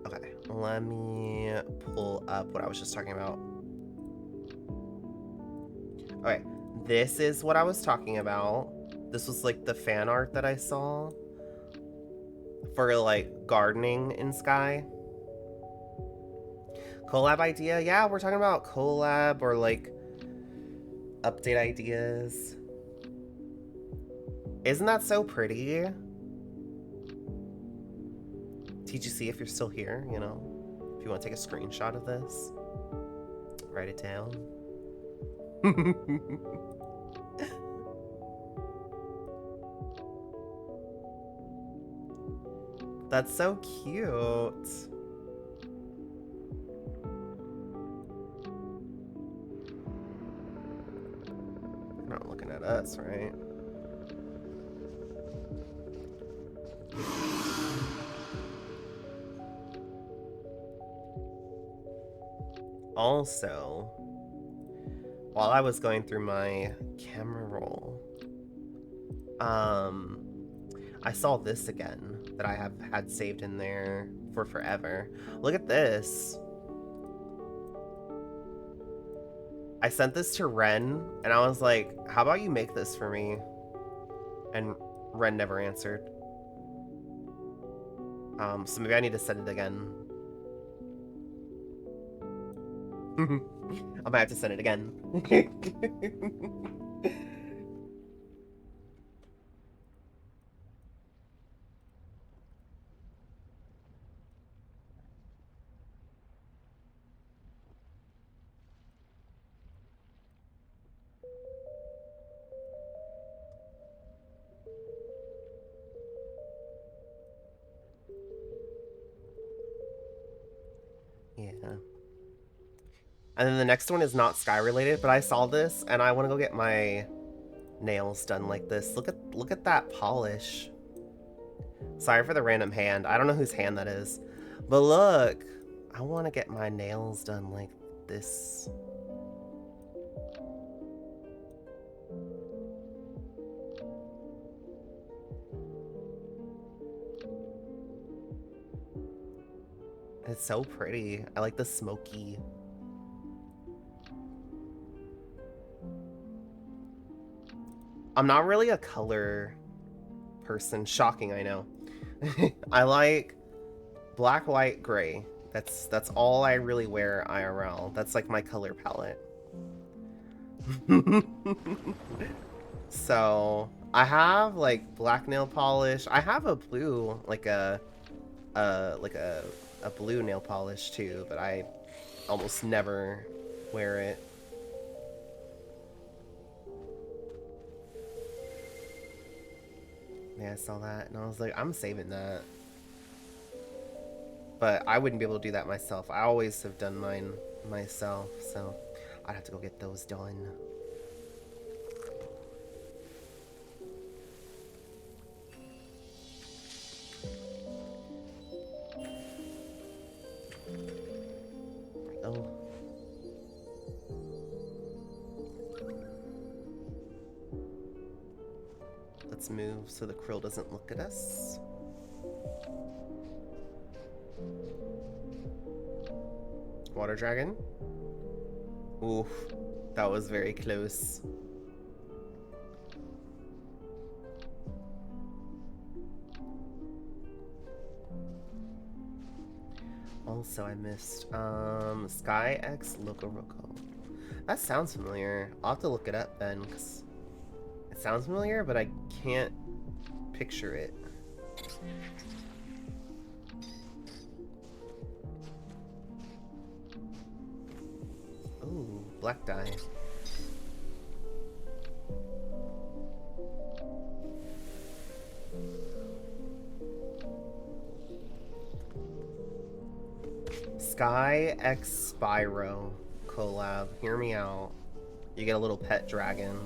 Okay, let me pull up what I was just talking about. Okay, this is what I was talking about. This was like the fan art that I saw for like gardening in Sky. Collab idea? Yeah, we're talking about collab or like update ideas. Isn't that so pretty? TGC, if you're still here, you know, if you want to take a screenshot of this, write it down. That's so cute. You're not looking at us, right? Also, while I was going through my camera roll, I saw this again that I have had saved in there for forever. Look at this. I sent this to Ren, and I was like, how about you make this for me? And Ren never answered. So maybe I need to send it again. I might have to send it again. Yeah. And then the next one is not Sky related, but I saw this and I want to go get my nails done like this. Look at that polish. Sorry for the random hand. I don't know whose hand that is. But look, I want to get my nails done like this. It's so pretty. I like the smoky. I'm not really a color person. Shocking, I know. I like black, white, gray. That's all I really wear IRL. That's like my color palette. So I have like black nail polish. I have a blue, like a blue nail polish too, but I almost never wear it. Yeah, I saw that and I was like, I'm saving that. But I wouldn't be able to do that myself. I always have done mine myself, so I'd have to go get those done. Oh. Let's move so the krill doesn't look at us. Water dragon? Oof, that was very close. Also, I missed Sky X Loco Roco. That sounds familiar. I'll have to look it up then, because it sounds familiar, but I can't picture it. Ooh, black dye. Sky X Spyro collab. Hear me out. You get a little pet dragon.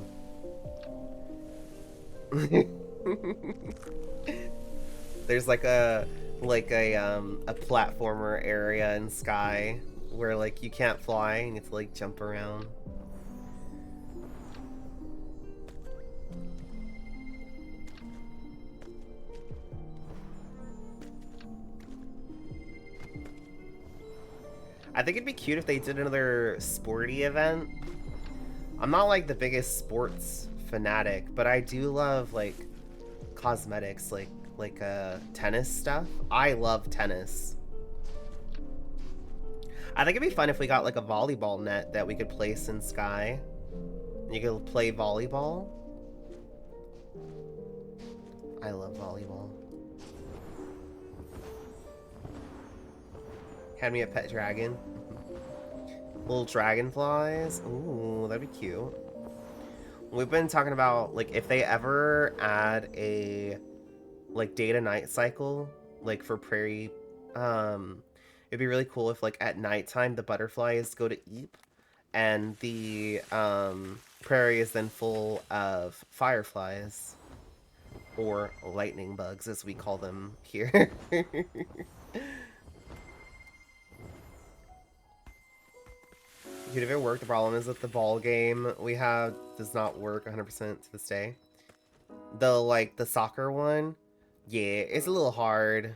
There's like a platformer area in Sky where like you can't fly and you have to like jump around. I think it'd be cute if they did another sporty event. I'm not like the biggest sports fanatic, but I do love like cosmetics, like tennis stuff. I love tennis. I think it'd be fun if we got like a volleyball net that we could place in Sky. You could play volleyball. I love volleyball. Had me a pet dragon. Little dragonflies. Ooh, that'd be cute. We've been talking about like if they ever add a like day to night cycle, like for prairie, it'd be really cool if like at nighttime the butterflies go to eep and the prairie is then full of fireflies or lightning bugs as we call them here. Dude, if it worked, the problem is that the ball game we have does not work 100% to this day. The soccer one, yeah, it's a little hard.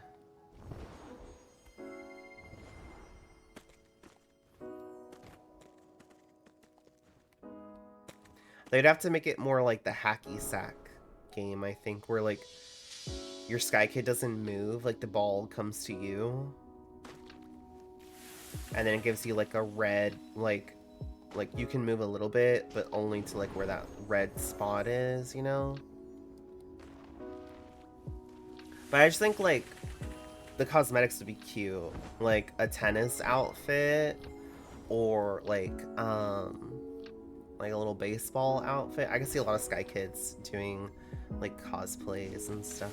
They'd have to make it more like the hacky sack game, I think, where like your Sky Kid doesn't move, like the ball comes to you. And then it gives you like a red, like you can move a little bit, but only to like where that red spot is, you know? But I just think like the cosmetics would be cute. Like a tennis outfit or like a little baseball outfit. I can see a lot of Sky Kids doing like cosplays and stuff.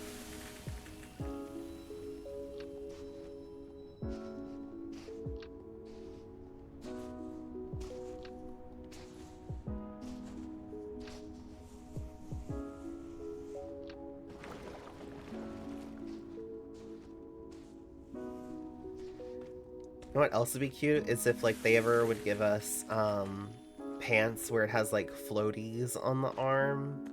You know what else would be cute is if like they ever would give us pants where it has like floaties on the arm.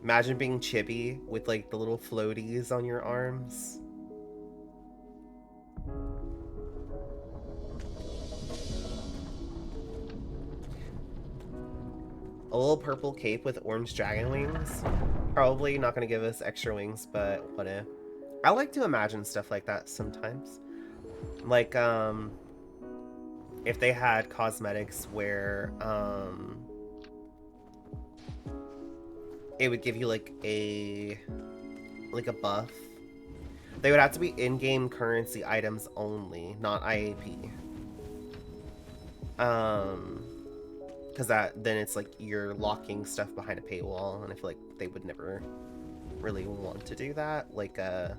Imagine being Chibi with like the little floaties on your arms. A little purple cape with orange dragon wings. Probably not gonna give us extra wings, but what if? I like to imagine stuff like that sometimes. Like, if they had cosmetics where, it would give you like a buff. They would have to be in-game currency items only, not IAP. Because then it's like you're locking stuff behind a paywall, and I feel like they would never really want to do that, like a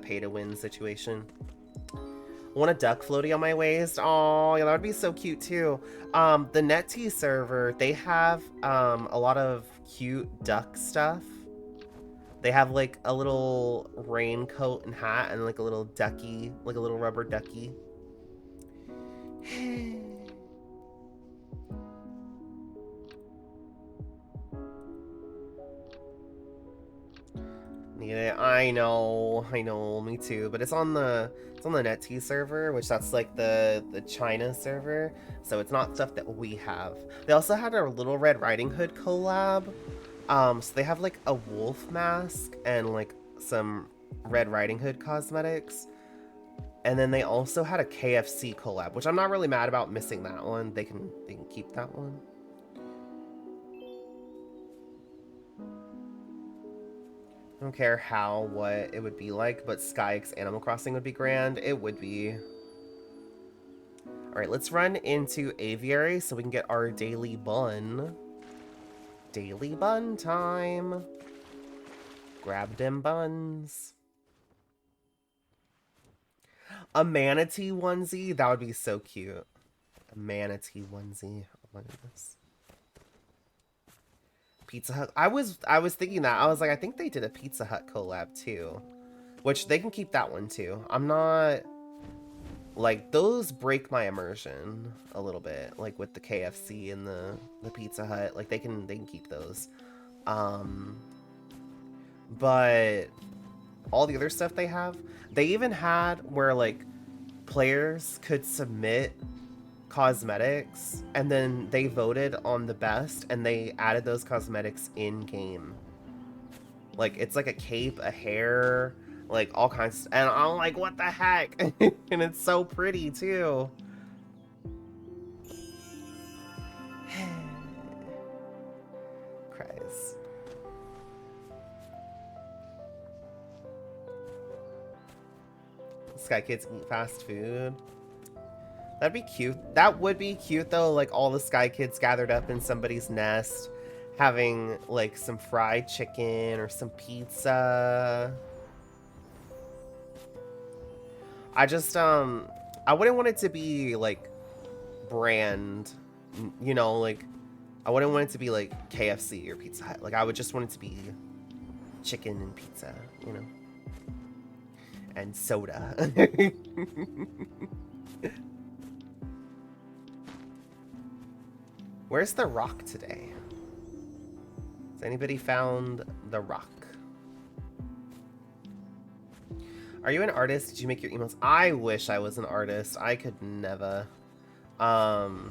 pay-to-win situation. I want a duck floaty on my waist. Oh, yeah, that would be so cute too. The NetT server, they have a lot of cute duck stuff. They have like a little raincoat and hat and like a little ducky, like a little rubber ducky. Yeah, I know, me too. But it's on the NetT server, which that's like the China server, so it's not stuff that we have. They also had a Little Red Riding Hood collab. So they have like a wolf mask and like some Red Riding Hood cosmetics. And then they also had a KFC collab, which I'm not really mad about missing that one. They can keep that one. I don't care what it would be like, but SkyX Animal Crossing would be grand. It would be. Alright, let's run into Aviary so we can get our daily bun. Daily bun time. Grab them buns. A manatee onesie? That would be so cute. A manatee onesie. Oh my goodness. Pizza Hut. I was thinking that. I was like, I think they did a Pizza Hut collab too. Which they can keep that one too. I'm not like those break my immersion a little bit. Like with the KFC and the Pizza Hut. Like they can keep those. But all the other stuff they have, they even had where like players could submit cosmetics and then they voted on the best and they added those cosmetics in game. Like it's like a cape, a hair, like all kinds, and I'm like, what the heck? And it's so pretty too. Christ. Sky Kids eat fast food. That'd be cute. That would be cute though, like all the Sky Kids gathered up in somebody's nest, having like some fried chicken or some pizza. I just I wouldn't want it to be like brand, you know, like I wouldn't want it to be like KFC or Pizza Hut. Like I would just want it to be chicken and pizza, you know. And soda. Where's the Rock today? Has anybody found the Rock? Are you an artist? Did you make your emails? I wish I was an artist. I could never. But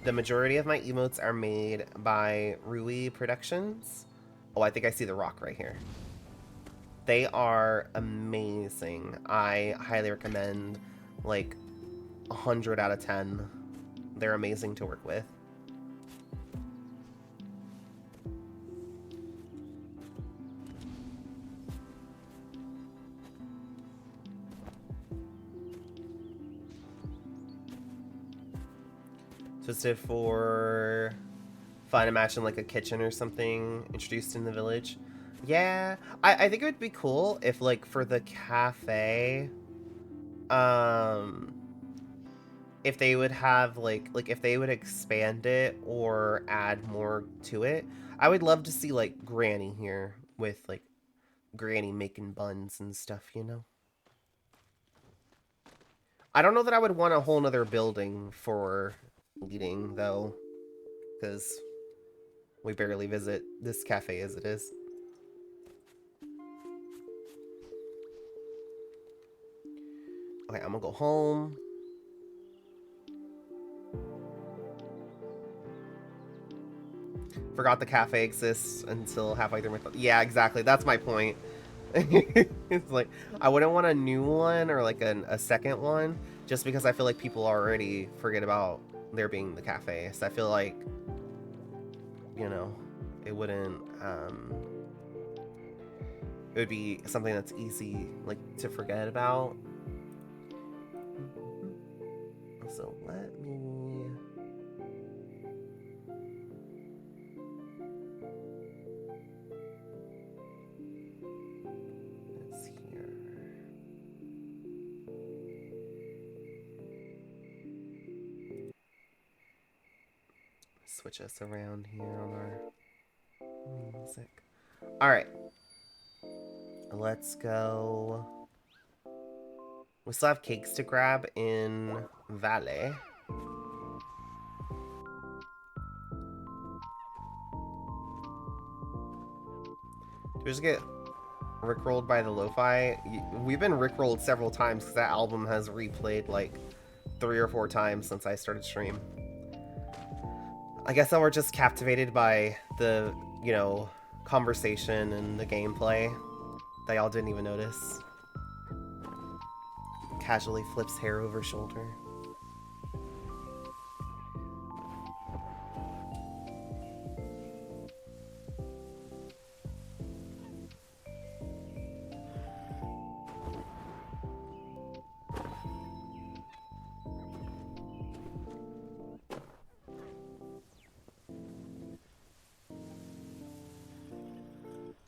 the majority of my emotes are made by Rui Productions. Oh, I think I see the Rock right here. They are amazing. I highly recommend, like, 100 out of 10. They're amazing to work with. Twisted for find a match in like a kitchen or something introduced in the village. Yeah, I think it would be cool if like for the cafe, if they would have like if they would expand it or add more to it. I would love to see like Granny here with like Granny making buns and stuff, you know? I don't know that I would want a whole nother building for eating though, because we barely visit this cafe as it is. Okay, I'm gonna go home. Forgot the cafe exists until halfway through my thought. Yeah, exactly. That's my point. It's like, I wouldn't want a new one or like a second one just because I feel like people already forget about there being the cafe. So I feel like, you know, it wouldn't, it would be something that's easy, like, to forget about. So let me... Let's here. Switch us around here on our music. All right. Let's go. We still have cakes to grab in Valley. Do we just get rickrolled by the lo-fi? We've been rickrolled several times because that album has replayed like 3 or 4 times since I started stream. I guess that we're just captivated by the, you know, conversation and the gameplay that y'all didn't even notice. Casually flips hair over shoulder.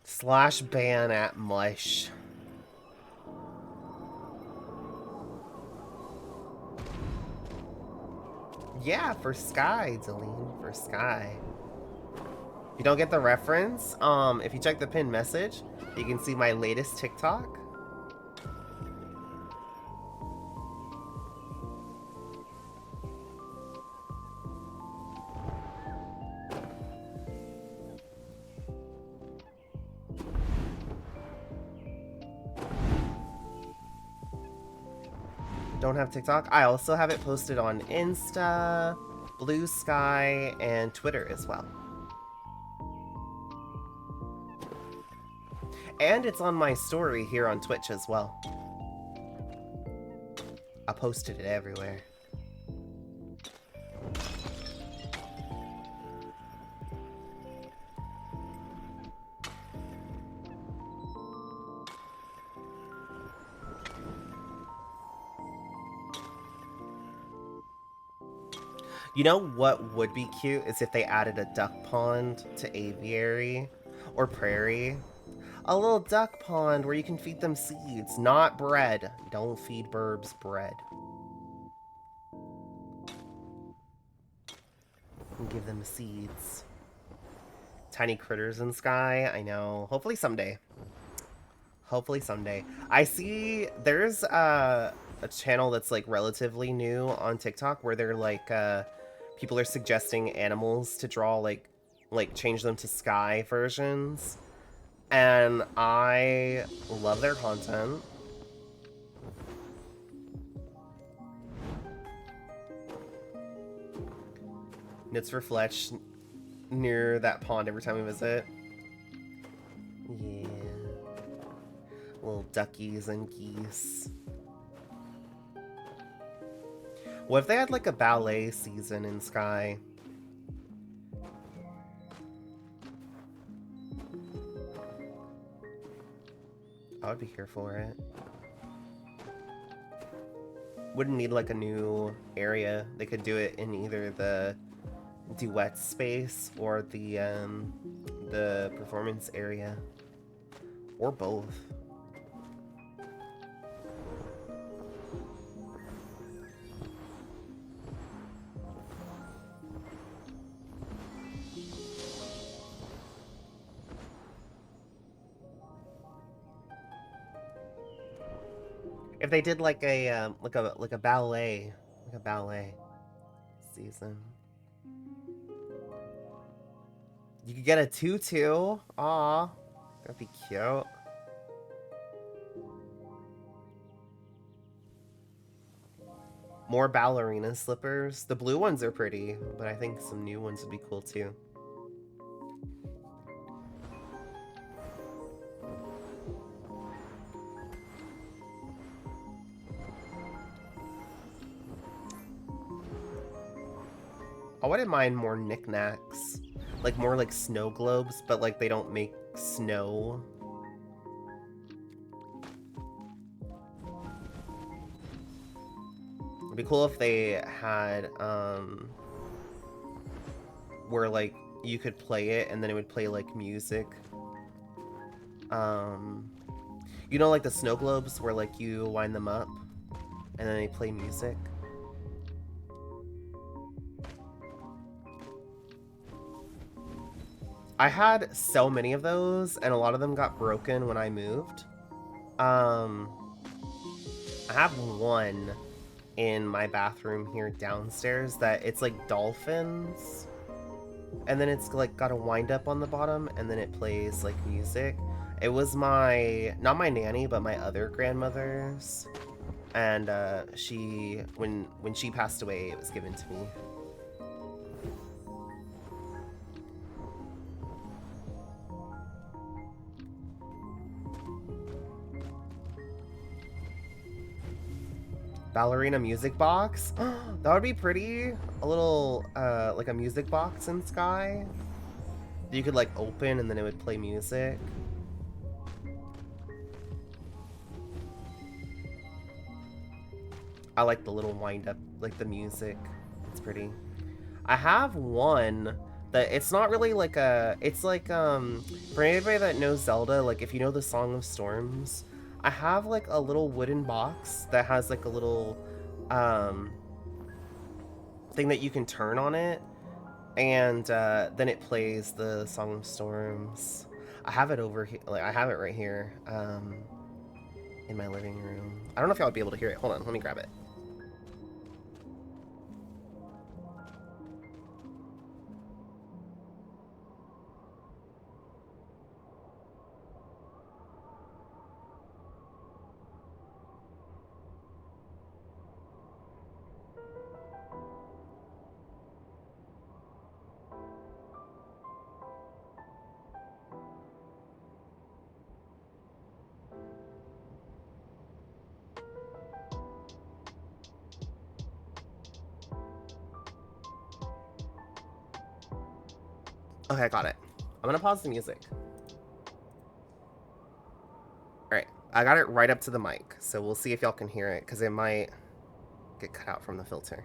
Slash ban at mush. Yeah, for Sky, Deline, for Sky. If you don't get the reference, if you check the pinned message, you can see my latest TikTok. Don't have TikTok? I also have it posted on Insta, Blue Sky, and Twitter as well. And it's on my story here on Twitch as well. I posted it everywhere. You know what would be cute is if they added a duck pond to aviary or prairie. A little duck pond where you can feed them seeds, not bread. Don't feed burbs bread. And give them seeds. Tiny critters in Sky, I know. Hopefully someday. Hopefully someday. I see there's a channel that's like relatively new on TikTok where they're like people are suggesting animals to draw like change them to Sky versions. And I love their content. Knits for Fletch near that pond every time we visit. Yeah. Little duckies and geese. What if they had like a ballet season in Sky? I would be here for it. Wouldn't need like a new area. They could do it in either the duet space or the performance area, or both. If they did like a ballet season, you could get a tutu. Aw, that'd be cute. More ballerina slippers. The blue ones are pretty, but I think some new ones would be cool too. I wouldn't mind more knickknacks. Like more like snow globes, but like they don't make snow. It'd be cool if they had where like you could play it and then it would play like music. You know, like the snow globes where like you wind them up and then they play music. I had so many of those, and a lot of them got broken when I moved. I have one in my bathroom here downstairs that it's like dolphins, and then it's like got a wind up on the bottom, and then it plays like music. It was not my nanny, but my other grandmother's, and she when she passed away, it was given to me. Ballerina music box? That would be pretty. A little, like a music box in Sky. You could, like, open and then it would play music. I like the little wind-up, like, the music. It's pretty. I have one that it's not really like a... It's like, for anybody that knows Zelda, like, if you know the Song of Storms, I have like a little wooden box that has like a little that thing that you can turn on it, and then it plays the Song of Storms. I have it over here. Like I have it right here, in my living room. I don't know if y'all would be able to hear it. Hold on, let me grab it. Okay, I got it. I'm gonna pause the music. Alright, I got it right up to the mic, so we'll see if y'all can hear it, because it might get cut out from the filter.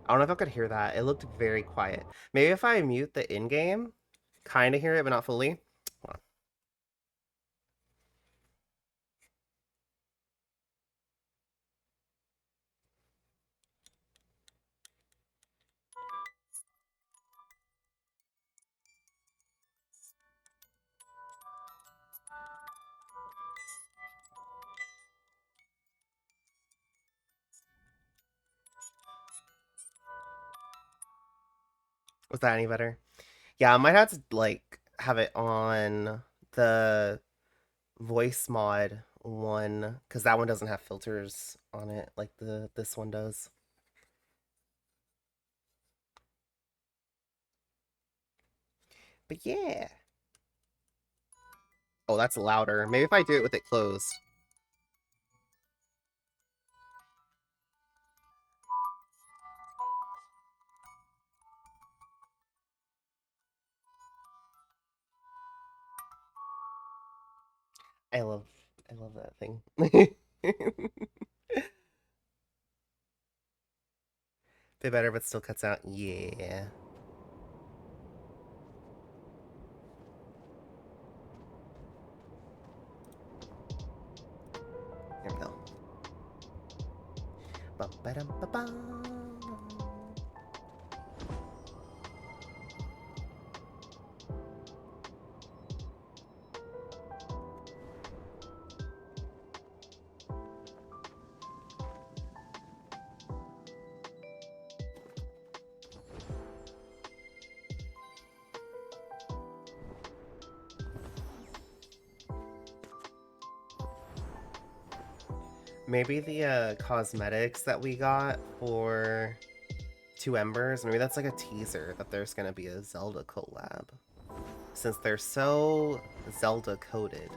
I don't know if I could hear that. It looked very quiet. Maybe if I mute the in-game, kind of hear it, but not fully. Hold on. Was that any better? Yeah, I might have to like have it on the voice mod one, because that one doesn't have filters on it like this one does. But yeah. Oh, that's louder. Maybe if I do it with it closed. I love that thing. Bit better, but still cuts out. Yeah. There we go. Bum-ba-dum-ba-bum. Maybe the cosmetics that we got for 2 Embers, maybe that's like a teaser that there's gonna be a Zelda collab. Since they're so Zelda coded.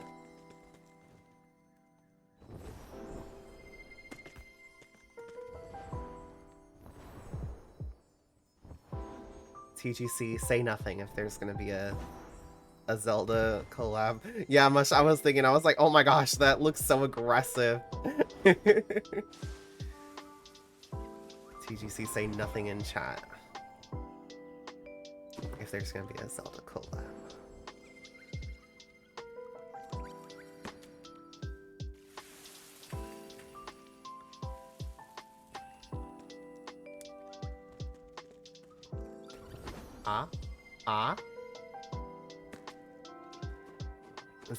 TGC, say nothing if there's gonna be a Zelda collab. Yeah, I was thinking, I was like, oh my gosh, that looks so aggressive. TGC, say nothing in chat if there's gonna be a Zelda collab.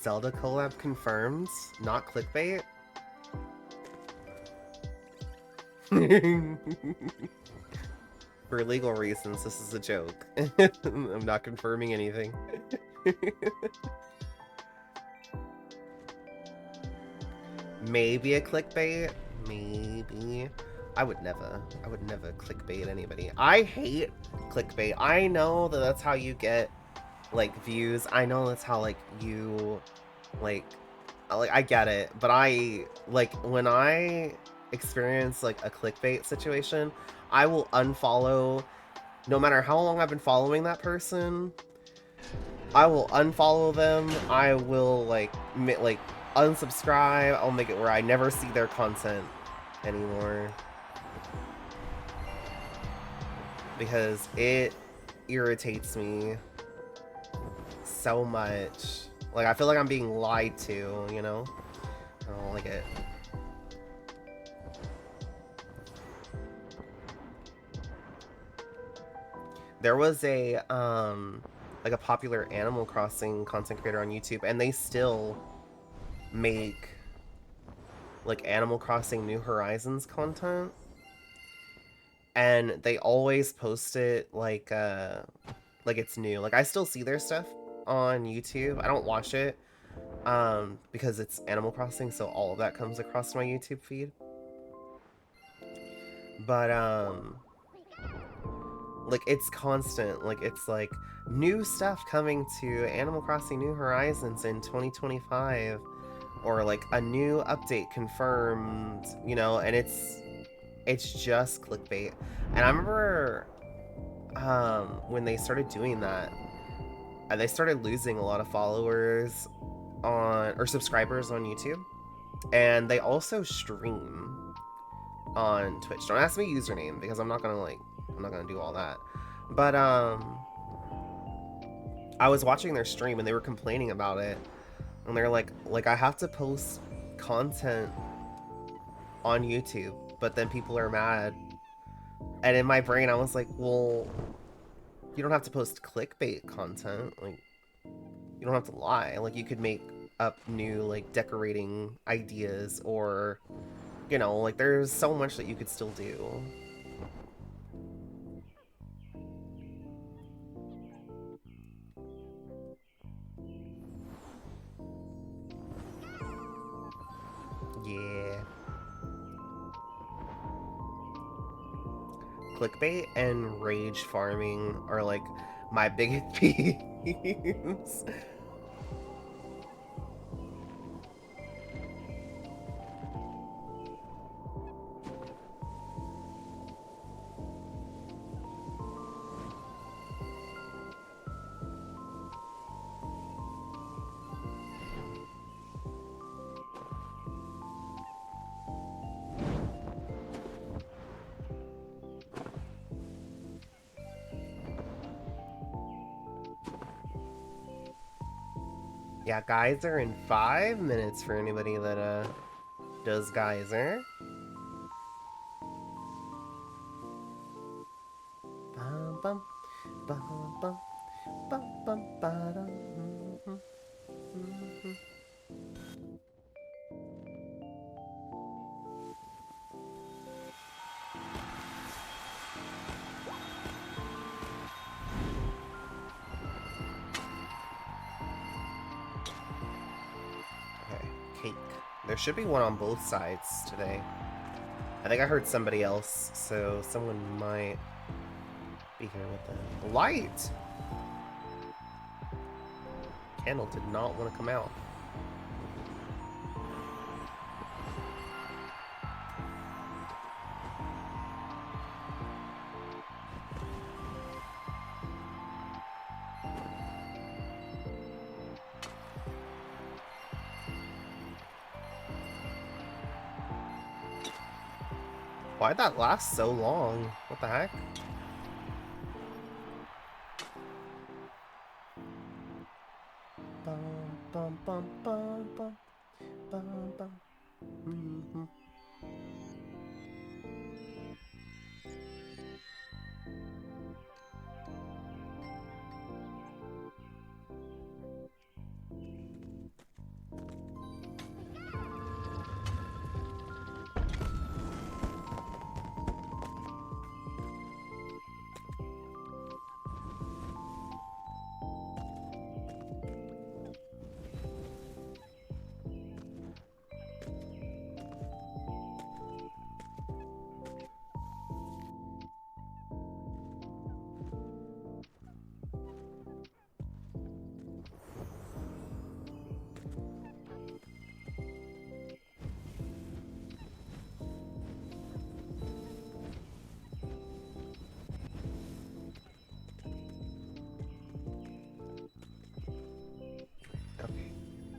Zelda collab confirmed, not clickbait. For legal reasons, this is a joke. I'm not confirming anything. Maybe a clickbait, maybe. I would never clickbait anybody. I hate clickbait. I know that that's how you get like views. I know that's how like you like I get it, but I like when I experience like a clickbait situation, I will unfollow no matter how long I've been following that person. I will unfollow them. I will like unsubscribe. I'll make it where I never see their content anymore. Because it irritates me so much. Like, I feel like I'm being lied to, you know? I don't like it. There was a, like a popular Animal Crossing content creator on YouTube, and they still make, like, Animal Crossing New Horizons content. And they always post it, like it's new. Like, I still see their stuff on YouTube. I don't watch it, because it's Animal Crossing, so all of that comes across my YouTube feed. But, like, it's constant. Like, it's like new stuff coming to Animal Crossing New Horizons in 2025, or like a new update confirmed, you know, and it's just clickbait. And I remember when they started doing that, they started losing a lot of followers on, or subscribers on YouTube, and they also stream on Twitch. Don't ask me username because I'm not gonna do all that. But I was watching their stream and they were complaining about it, and they're like I have to post content on YouTube, but then people are mad. And in my brain, I was like, well, you don't have to post clickbait content. Like, you don't have to lie. Like, you could make up new, like, decorating ideas, or, you know, like, there's so much that you could still do. Yeah. Clickbait and rage farming are, like, my biggest peeves. Yeah, Geyser in 5 minutes for anybody that does Geyser. Bum, bum, bum, bum, bum, bum, ba-dum, mhm, mhm. Okay, cake. There should be one on both sides today. I think I heard somebody else, so someone might be here with the light. Candle did not want to come out. Why'd that last so long? What the heck? Bum, bum, bum, bum, bum, bum, bum. Mhm.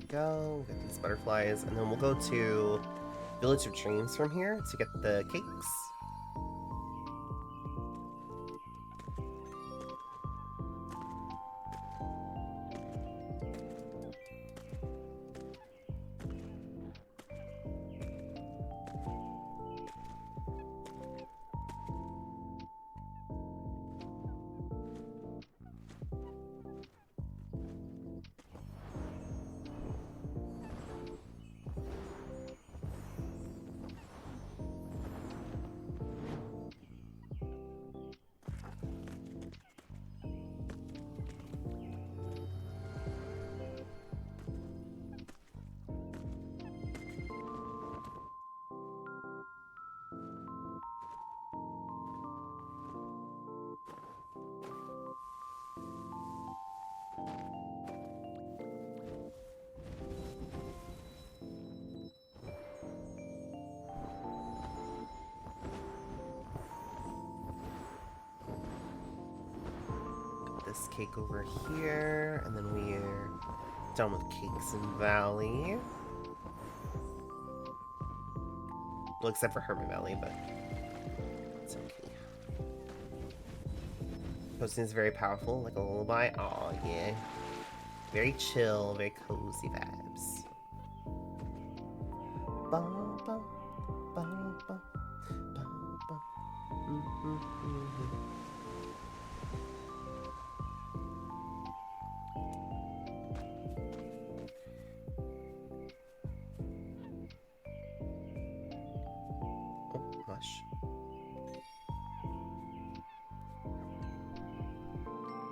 go. We'll get these butterflies, and then we'll go to Village of Dreams from here to get the cakes. This cake over here, and then we're done with Cakes and Valley. Well, except for Hermit Valley, but it's okay. Posting is very powerful, like a lullaby. Aw, yeah. Very chill, very cozy vibes. Bum, bum, bum, bum, bum, bum. Mush.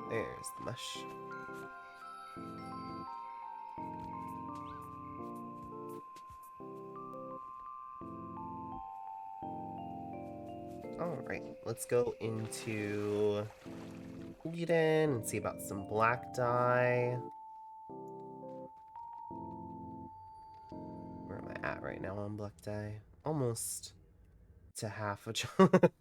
There's the mush. Alright, let's go into Eden and see about some black dye. Where am I at right now on black dye? Almost to half a job.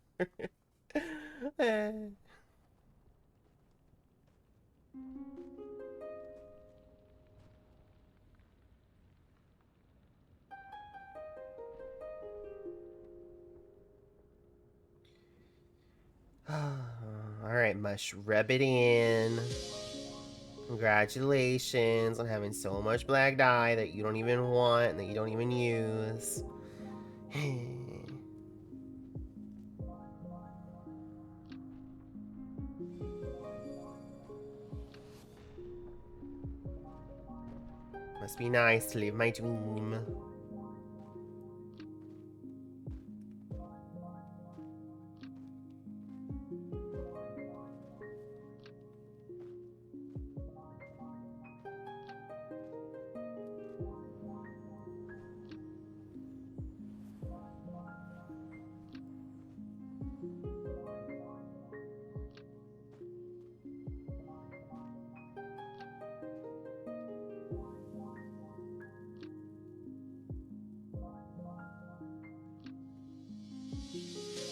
Alright, Mush, rub it in. Congratulations on having so much black dye that you don't even want and that you don't even use. Must be nice to live my dream.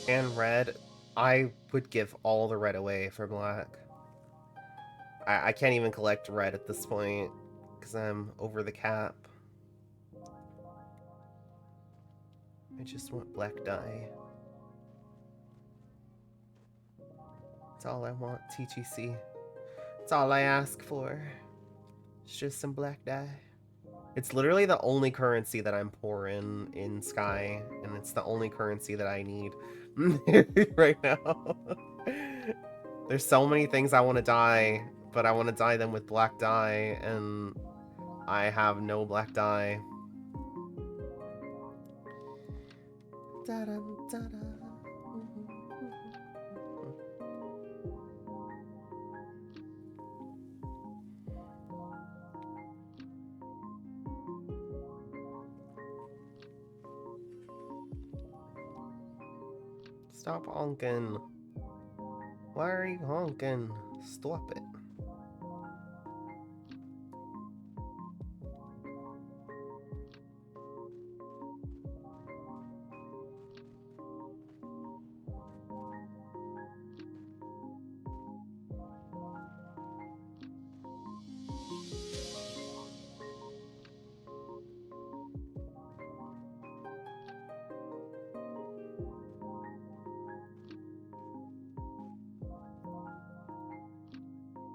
And red, I would give all the red away for black. I can't even collect red at this point because I'm over the cap. I just want black dye. That's all I want, TGC. That's all I ask for. It's just some black dye. It's literally the only currency that I'm poor in Sky, and it's the only currency that I need right now. There's so many things I want to dye, but I want to dye them with black dye, and I have no black dye. Da-dum, da-dum. Stop honking. Why are you honking? Stop it.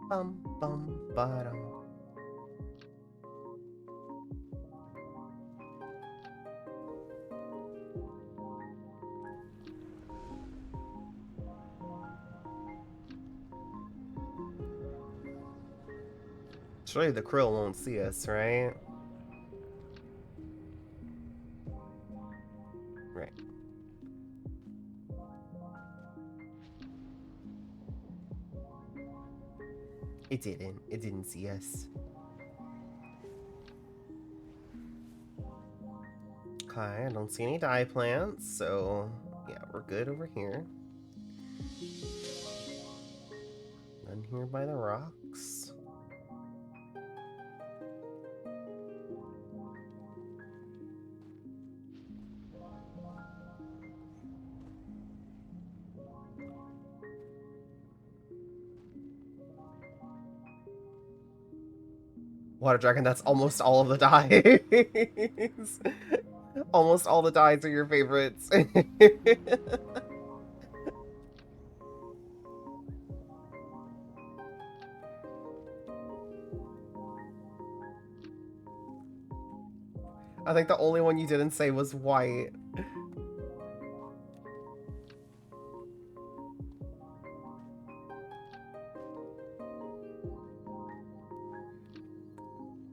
Bum bum ba-dum. Surely the krill won't see us, right? Right. It didn't. It didn't see us. Okay, I don't see any dye plants, so yeah, we're good over here. None here by the rocks. Water dragon, that's almost all of the dyes. Almost all the dyes are your favorites. I think the only one you didn't say was white.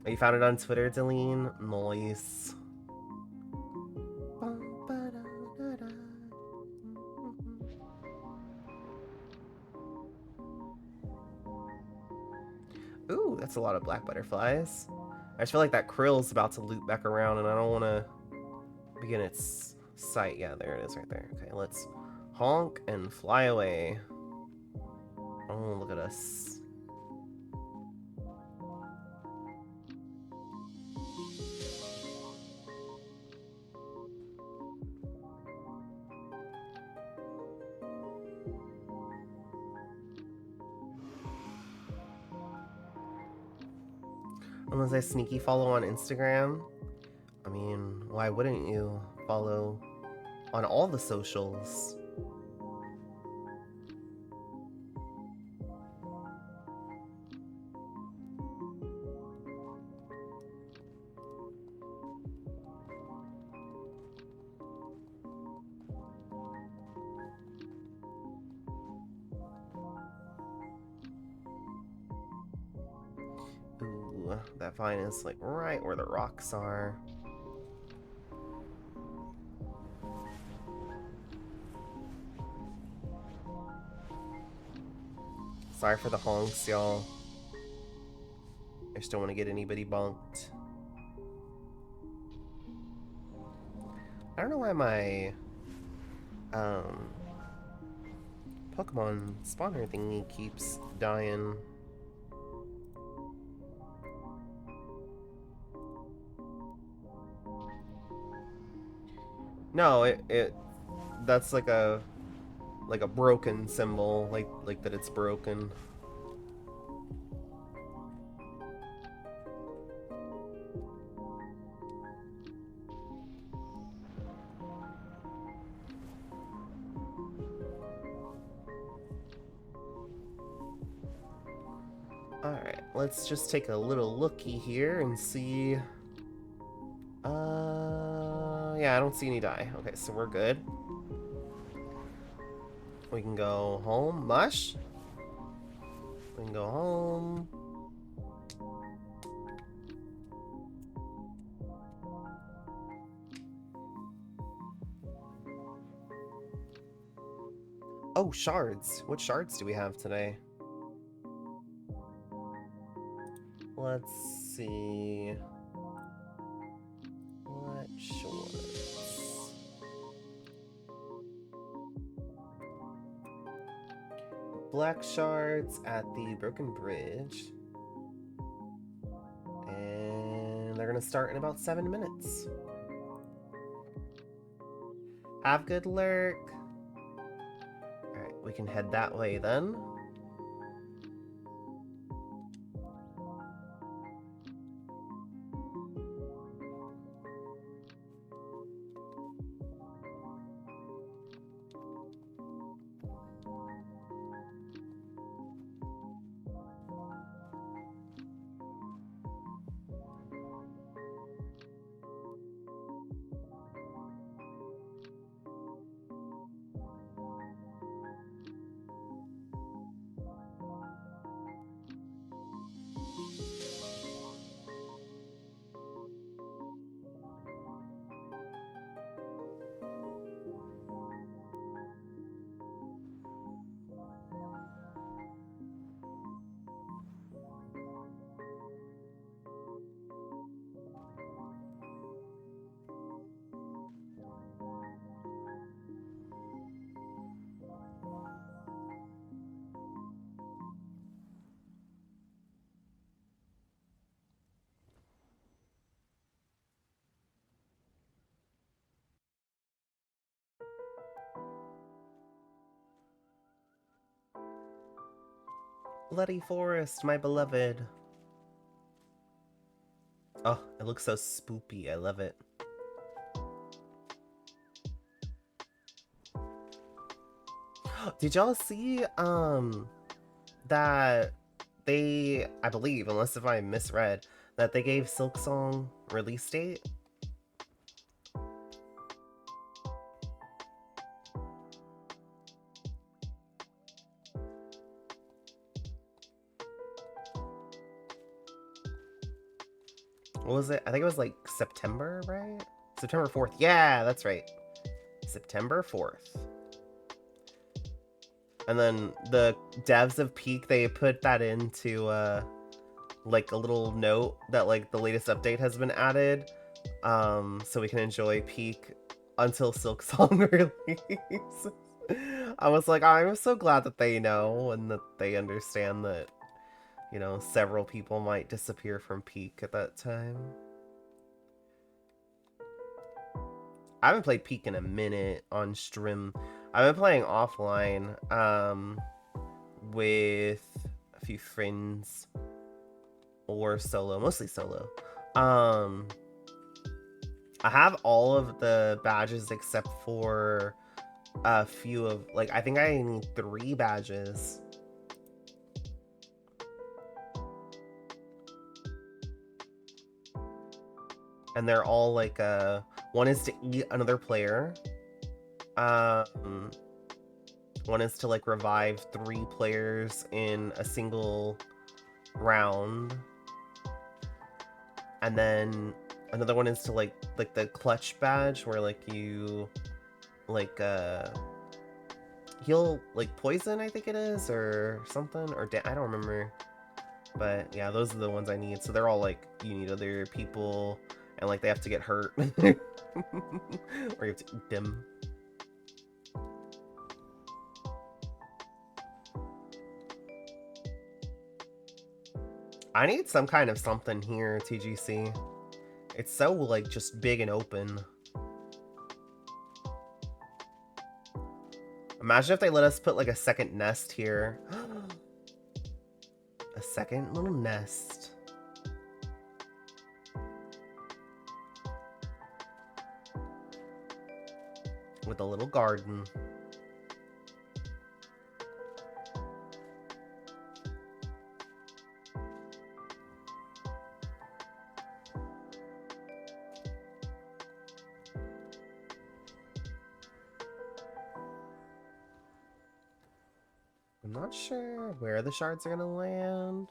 Oh, you found it on Twitter, Deline? Nice. Ooh, that's a lot of black butterflies. I just feel like that krill's about to loop back around and I don't want to begin its sight. Yeah, there it is right there. Okay, let's honk and fly away. Oh, look at us. Unless I sneaky follow on Instagram. I mean, why wouldn't you follow on all the socials? Ooh, that vine is like right where the rocks are. Sorry for the honks, y'all. I just don't want to get anybody bunked. I don't know why my Pokemon spawner thingy keeps dying. No, it that's like a broken symbol, like that it's broken. Alright, let's just take a little looky here and see. Yeah, I don't see any dye. Okay, so we're good. We can go home. Mush? We can go home. Oh, shards. What shards do we have today? Let's see. What shards? Black shards at the Broken Bridge. And they're gonna start in about 7 minutes. Have good lurk. Alright, we can head that way then. Bloody Forest, my beloved. Oh, it looks so spoopy. I love it. Did y'all see that they, I believe, unless if I misread, that they gave Silksong release date? What was it? I think it was like September, right? September 4th. Yeah, that's right. September 4th. And then the devs of Peak, they put that into like a little note that like the latest update has been added, so we can enjoy Peak until Silksong release. I was like, I'm so glad that they know and that they understand that, you know, several people might disappear from Peak at that time. I haven't played Peak in a minute on stream. I've been playing offline with a few friends or solo, mostly solo. I have all of the badges except for a few of, like, I think I need 3 badges. And they're all like, one is to eat another player. One is to like revive 3 players in a single round. And then another one is to like the clutch badge where like you like heal like poison, I think it is, or something, or I don't remember. But yeah, those are the ones I need. So they're all like, you need other people and like they have to get hurt or you have to eat them. I need some kind of something here, TGC. It's so like just big and open. Imagine if they let us put like a second nest here. A second little nest. With a little garden. I'm not sure where the shards are gonna land.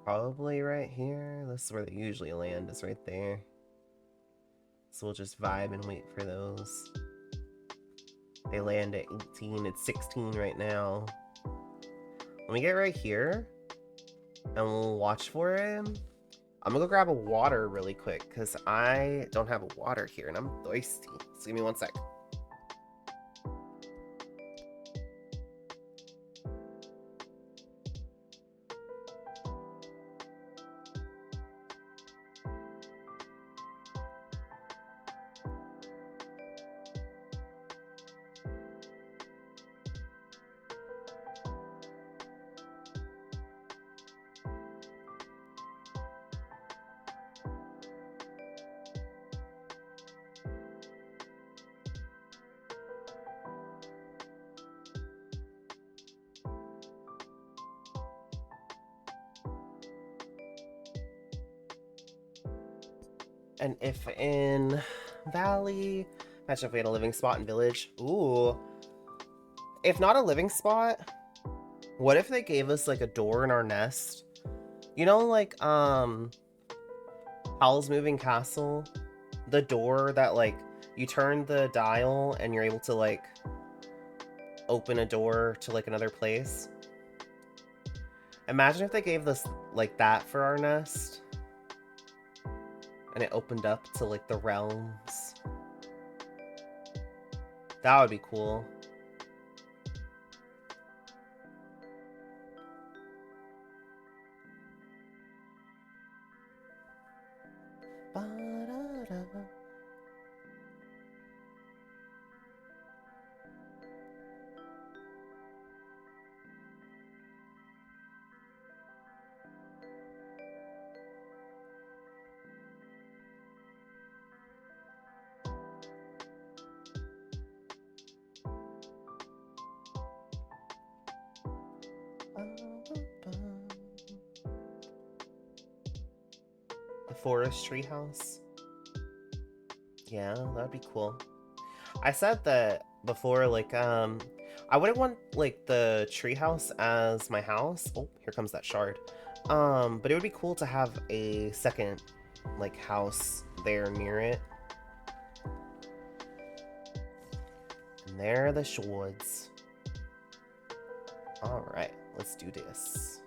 Probably right here. This is where they usually land, is right there. So we'll just vibe and wait for those. They land at 18, it's 16 right now. Let me get right here and we'll watch for it. I'm gonna go grab a water really quick because I don't have a water here and I'm thirsty. So give me 1 sec. And if in Valley, imagine if we had a living spot in Village. Ooh. If not a living spot, what if they gave us like a door in our nest? You know, like, Howl's Moving Castle? The door that like, you turn the dial and you're able to like, open a door to like another place. Imagine if they gave us like that for our nest. And it opened up to like the realms. That would be cool. Ba-da-da. The forestry house. Yeah, that'd be cool. I said that before, like, I wouldn't want, like, the treehouse as my house. Oh, here comes that shard. But it would be cool to have a second, like, house there near it. And there are the swords. Alright, let's do this.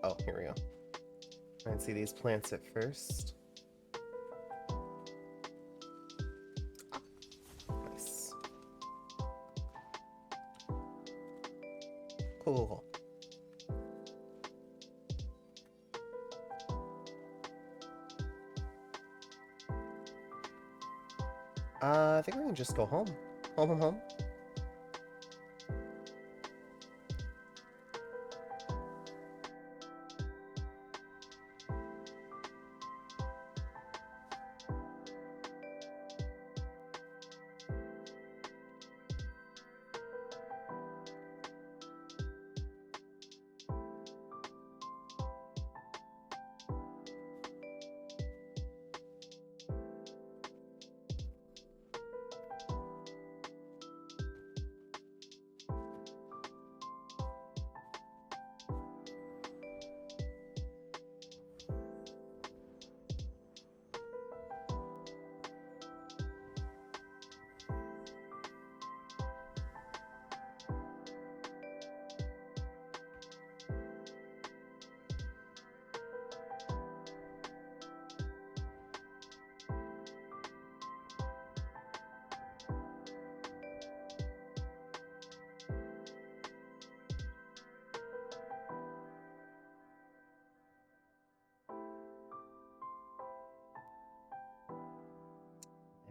Oh, here we go. Try and see these plants at first. Nice. Cool. I think we can just go home. Home.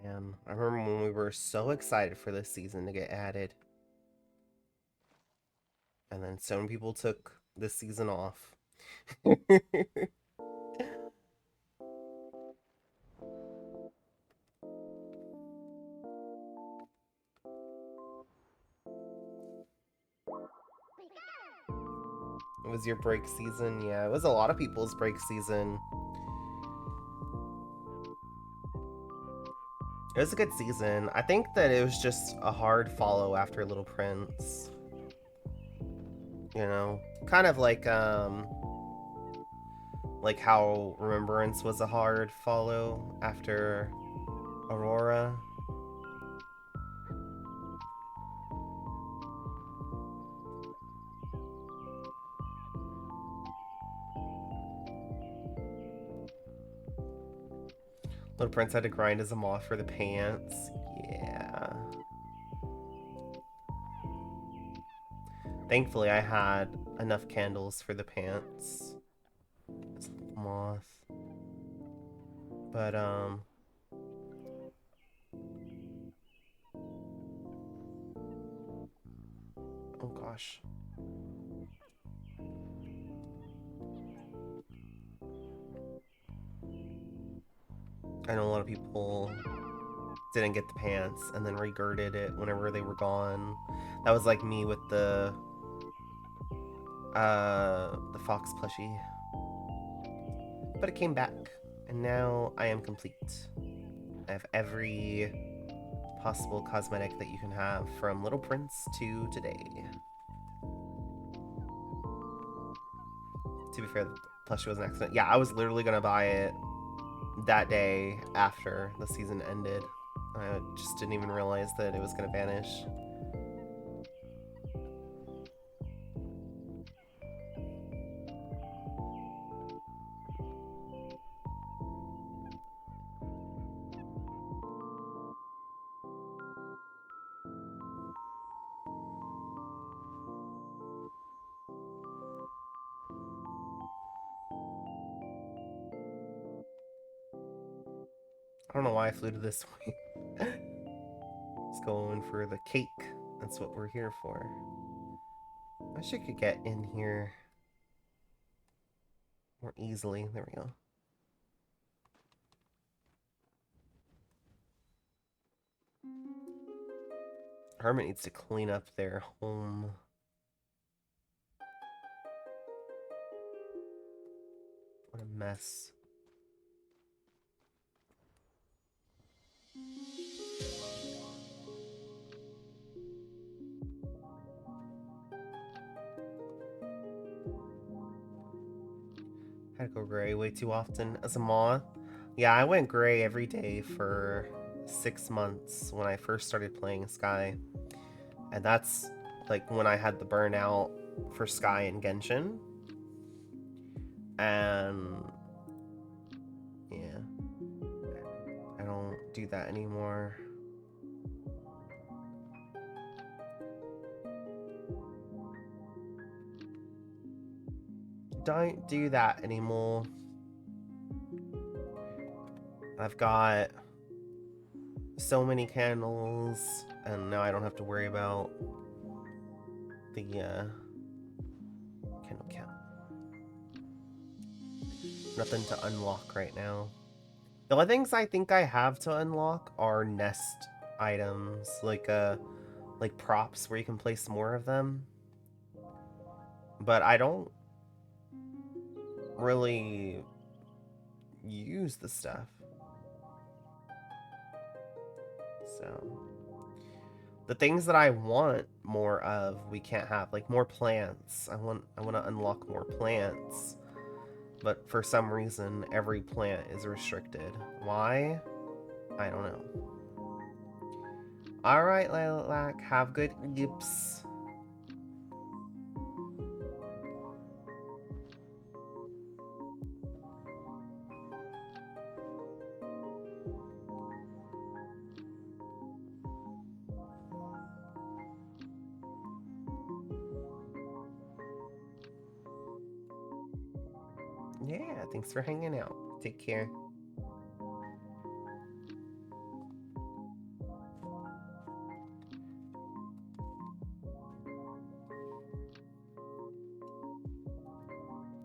And I remember when we were so excited for this season to get added. And then so many people took this season off. It was your break season? Yeah, it was a lot of people's break season. It was a good season. I think that it was just a hard follow after Little Prince. You know? Kind of like how Remembrance was a hard follow after Aurora. Little Prince had to grind as a moth for the pants. Yeah. Thankfully, I had enough candles for the pants. As a moth. But, oh gosh. I know a lot of people didn't get the pants and then regirded it whenever they were gone. That was like me with the fox plushie. But it came back, and now I am complete. I have every possible cosmetic that you can have, from Little Prince to today. To be fair, the plushie was an accident. Yeah, I was literally gonna buy it that day after the season ended. I just didn't even realize that it was gonna vanish. I don't know why I flew to this way. Let's go in for the cake. That's what we're here for. I wish I could get in here more easily. There we go. Hermit needs to clean up their home. What a mess. I had to go gray way too often as a moth. Yeah, I went gray every day for 6 months when I first started playing Sky. And that's like when I had the burnout for Sky and Genshin. And yeah, I don't do that anymore. Don't do that anymore. I've got so many candles, and now I don't have to worry about the candle count. Nothing to unlock right now. The only things I think I have to unlock are nest items, like props where you can place more of them. But I don't really use the stuff. So the things that I want more of, we can't have, like more plants. I want to unlock more plants. But for some reason, every plant is restricted. Why? I don't know. Alright, Lilac, have good yips. Yeah, thanks for hanging out. Take care.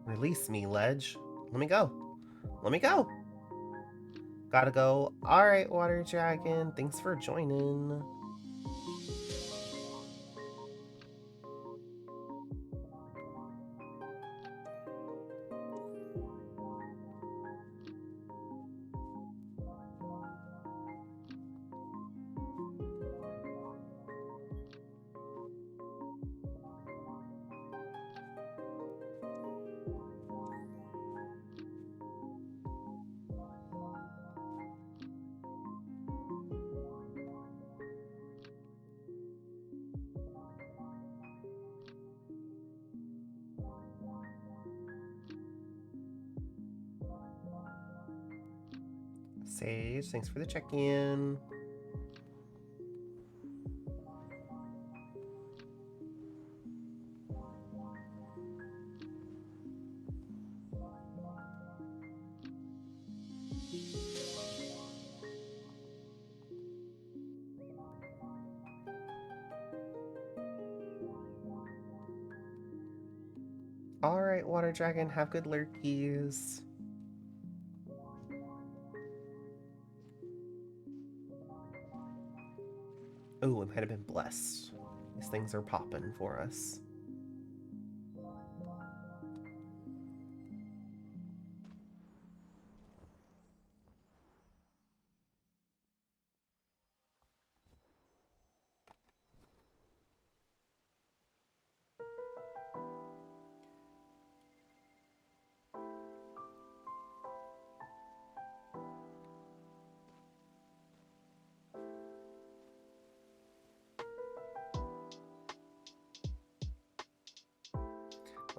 Release me, Ledge. Let me go. Let me go. Gotta go. Alright, Water Dragon. Thanks for joining. Sage, thanks for the check-in. Alright, Water Dragon, have good lurkies. Oh, I might have been blessed. These things are popping for us.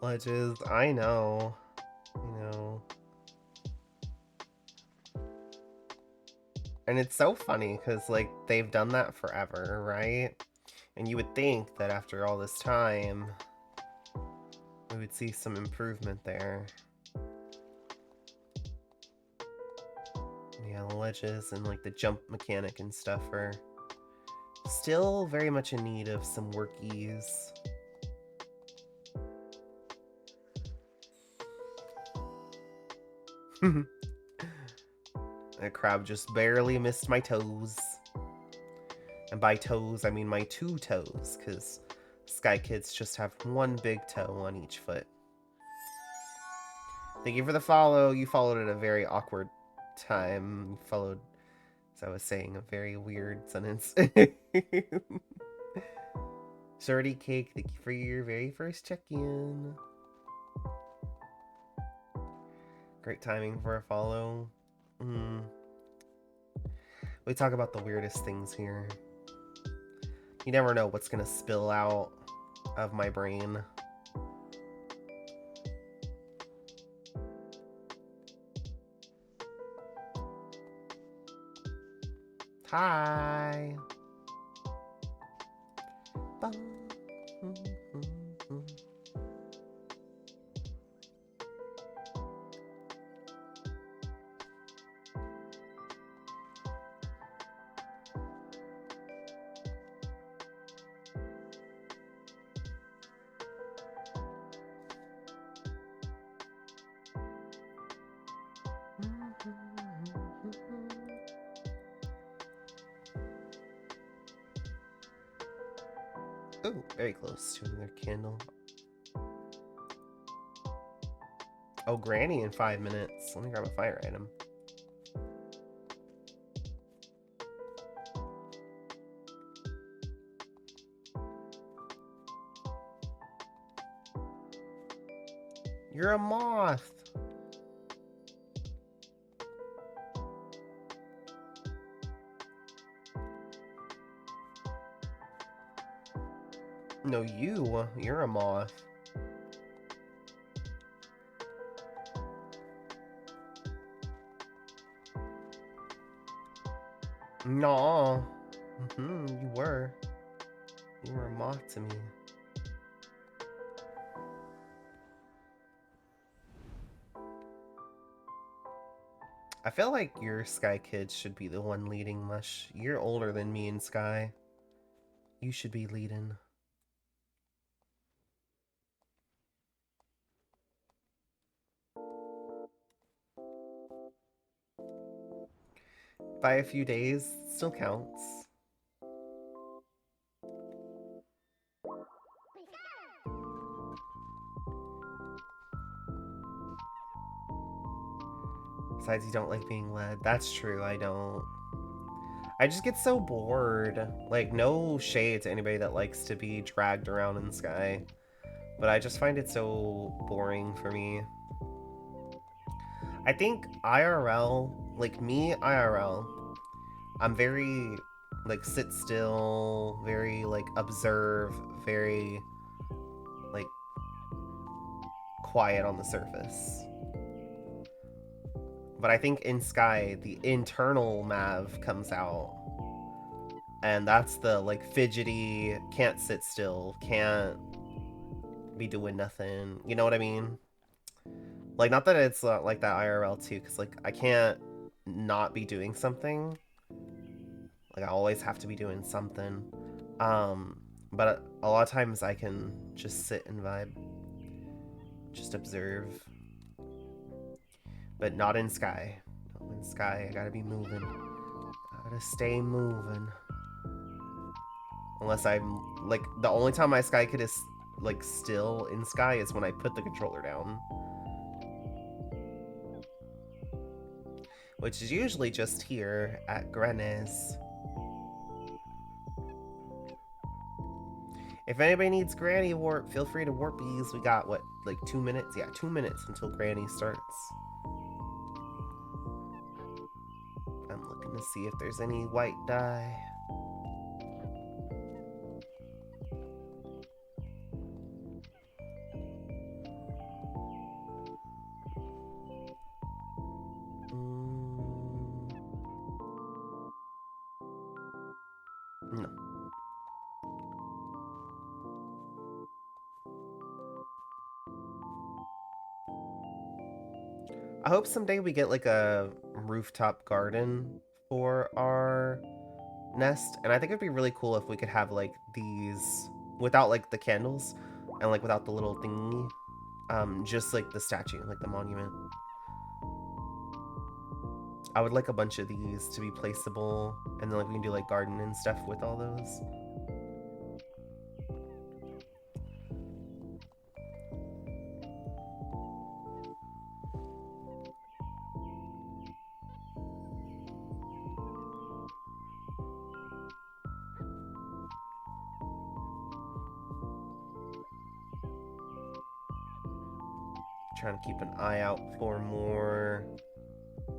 Ledges, I know. And it's so funny because, like, they've done that forever, right? And you would think that after all this time, we would see some improvement there. Yeah, the ledges and, like, the jump mechanic and stuff are still very much in need of some workies. That crab just barely missed my toes. And by toes, I mean my 2 toes, because Sky Kids just have 1 big toe on each foot. Thank you for the follow. You followed at a very awkward time. You followed, as I was saying, a very weird sentence. Shorty Cake, thank you for your very first check-in. Great timing for a follow. We talk about the weirdest things here. You never know what's gonna spill out of my brain. Hi. Oh, very close to another candle. Oh, Granny in 5 minutes. Let me grab a fire item. You're a moth. No, you're a moth. No. You were. You were a moth to me. I feel like your Sky Kids should be the one leading, Mush. You're older than me and Sky. You should be leading. By a few days, still counts. Besides, you don't like being led. That's true, I don't. I just get so bored. Like, no shade to anybody that likes to be dragged around in Sky. But I just find it so boring for me. I think IRL, like me, IRL, I'm very, like, sit still, very, like, observe, very, like, quiet on the surface. But I think in Sky, the internal Mav comes out. And that's the, like, fidgety, can't sit still, can't be doing nothing. You know what I mean? Like, not that it's like that IRL too, because, like, I can't not be doing something. Like, I always have to be doing something. But a lot of times I can just sit and vibe. Just observe. But not in Sky. In Sky, I gotta be moving. I gotta stay moving. Unless I'm, like, the only time my Sky Kid is, like, still in Sky is when I put the controller down. Which is usually just here at Granny's. If anybody needs Granny warp, feel free to warpies. We got, what, like 2 minutes? Yeah, 2 minutes until Granny starts. I'm looking to see if there's any white dye. No. I hope someday we get like a rooftop garden for our nest, and I think it'd be really cool if we could have like these without like the candles and like without the little thingy, just like the statue, like the monument. I would like a bunch of these to be placeable, and then like we can do like garden and stuff with all those. Trying to keep an eye out for more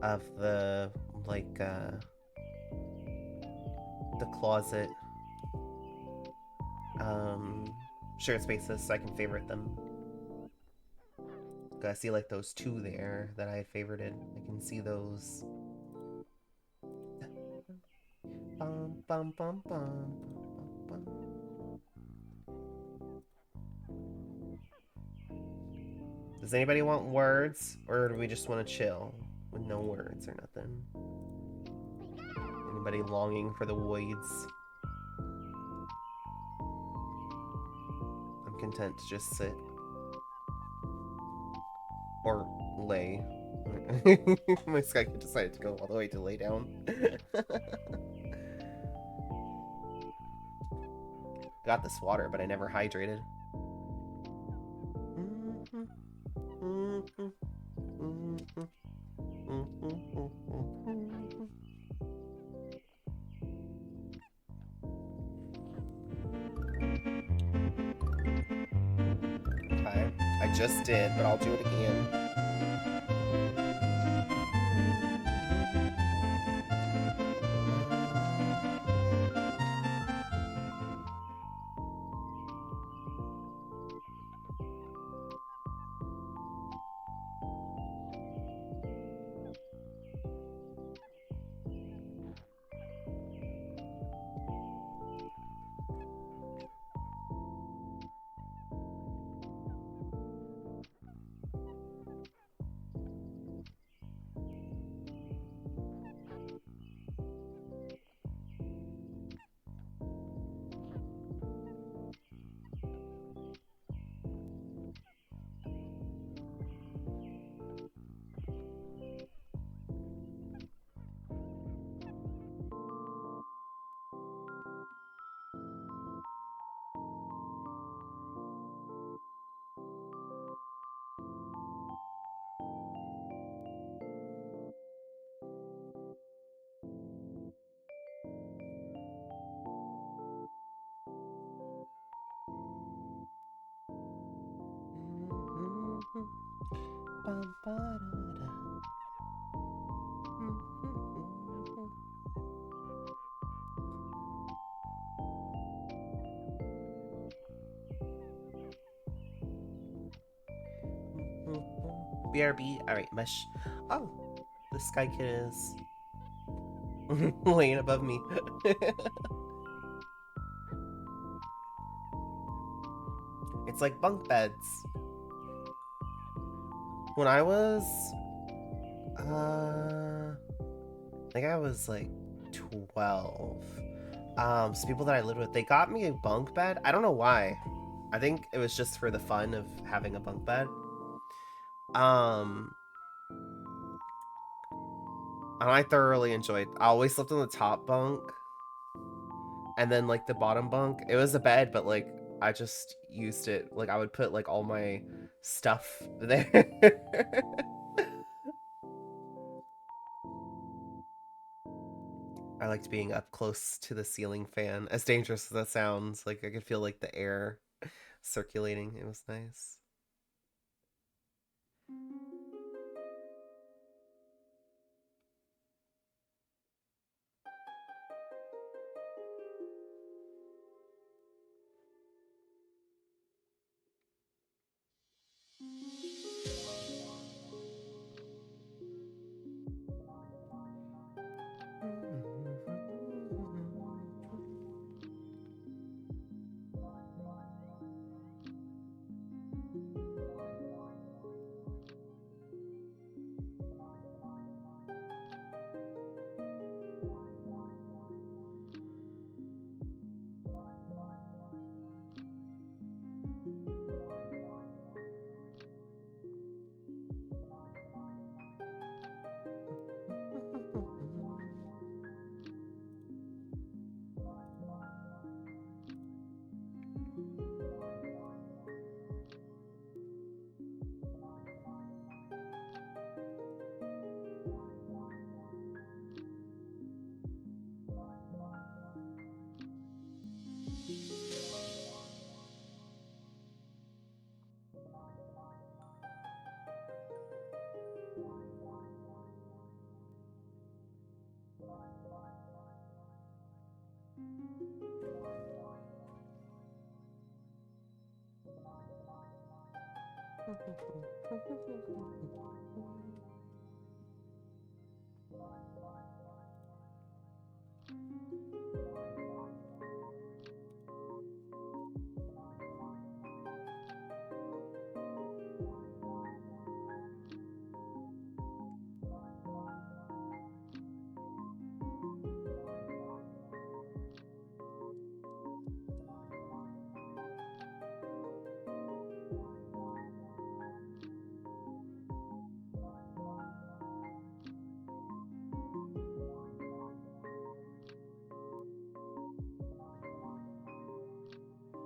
of the like the closet shared spaces so I can favorite them. I see like those 2 there that I had favorited. I can see those. Bum, bum, bum, bum, bum, bum. Does anybody want words, or do we just want to chill with no words or nothing? Anybody longing for the woods? I'm content to just sit. Or lay. My Sky Kid decided to go all the way to lay down. Got this water, but I never hydrated. Okay, I just did, but I'll do it again. BRB. Alright, mesh. Oh, the Sky Kid is laying above me. It's like bunk beds. When I was, I think I was like 12. So people that I lived with, they got me a bunk bed. I don't know why. I think it was just for the fun of having a bunk bed. And I thoroughly enjoyed. I always slept on the top bunk. And then like the bottom bunk, it was a bed, but like I just used it. Like I would put like all my stuff there. I liked being up close to the ceiling fan. As dangerous as that sounds, like I could feel like the air circulating. It was nice.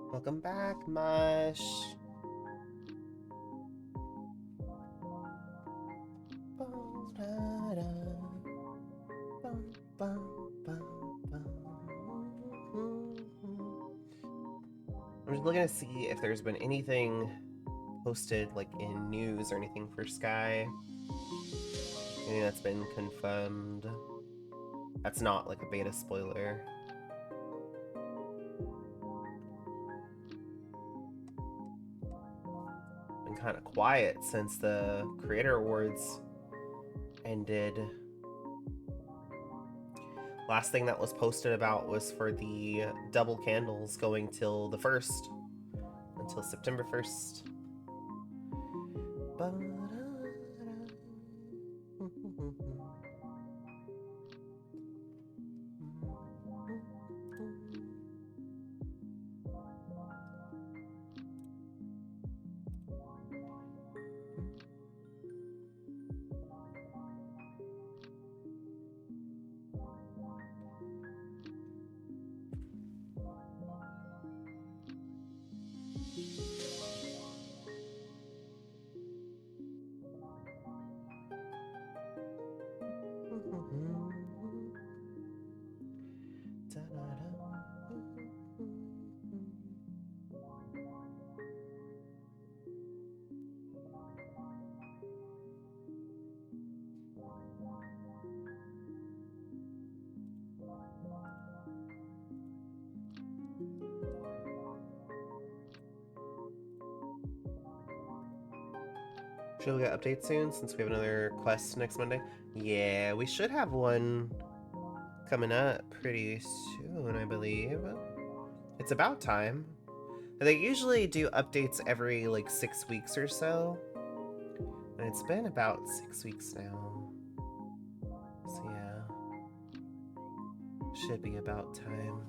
Welcome back, Mush. I'm just looking to see if there's been anything posted like in news or anything for Sky. Anything that's been confirmed. That's not like a beta spoiler. Been kind of quiet since the Creator Awards ended. Last thing that was posted about was for the double candles going till the 1st, until September 1st. Should we get updates soon since we have another quest next Monday? Yeah, we should have one coming up pretty soon, I believe. It's about time. They usually do updates every like 6 weeks or so. And it's been about 6 weeks now. So yeah. Should be about time.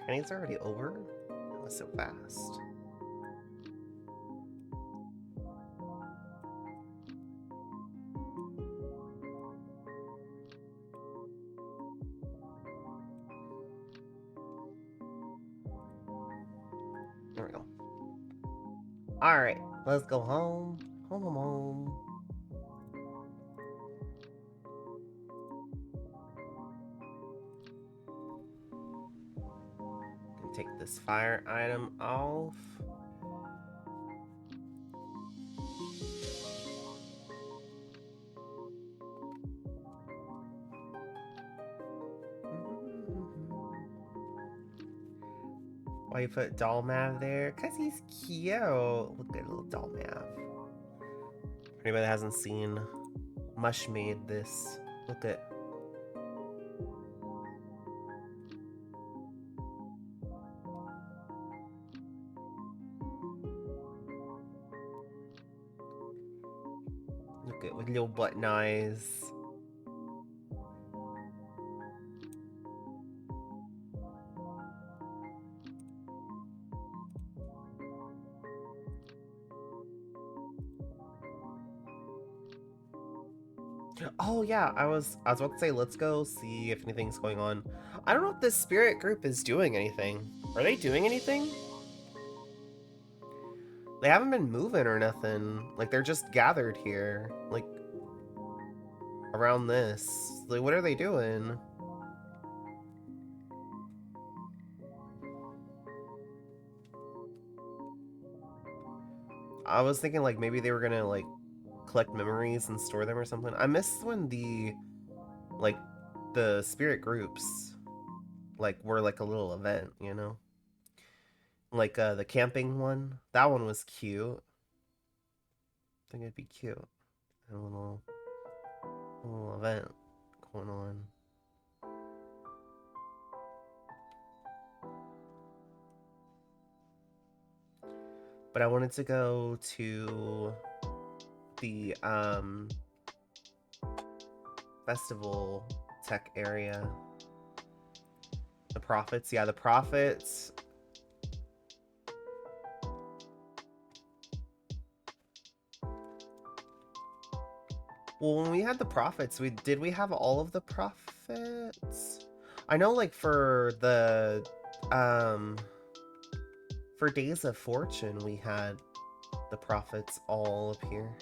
And it's already over? That was so fast. There we go. Alright, let's go home. Home. Take this fire item off. Why you put Doll Mav there? Cause he's cute. Look at little Doll Mav. For anybody that hasn't seen, Mush made this. Look at. Look at with little button eyes. Oh yeah, I was about to say let's go see if anything's going on. I don't know if this spirit group is doing anything. Are they doing anything? They haven't been moving or nothing. Like they're just gathered here, like around this. Like what are they doing? I was thinking like maybe they were gonna like collect memories and store them or something. I miss when the spirit groups like were like a little event, you know? Like the camping one. That one was cute. I think it'd be cute. A little event going on. But I wanted to go to the festival tech area. The Prophets, yeah, the Prophets. Well, when we had the Prophets, did we have all of the Prophets? I know like for the for Days of Fortune we had the Prophets all up here.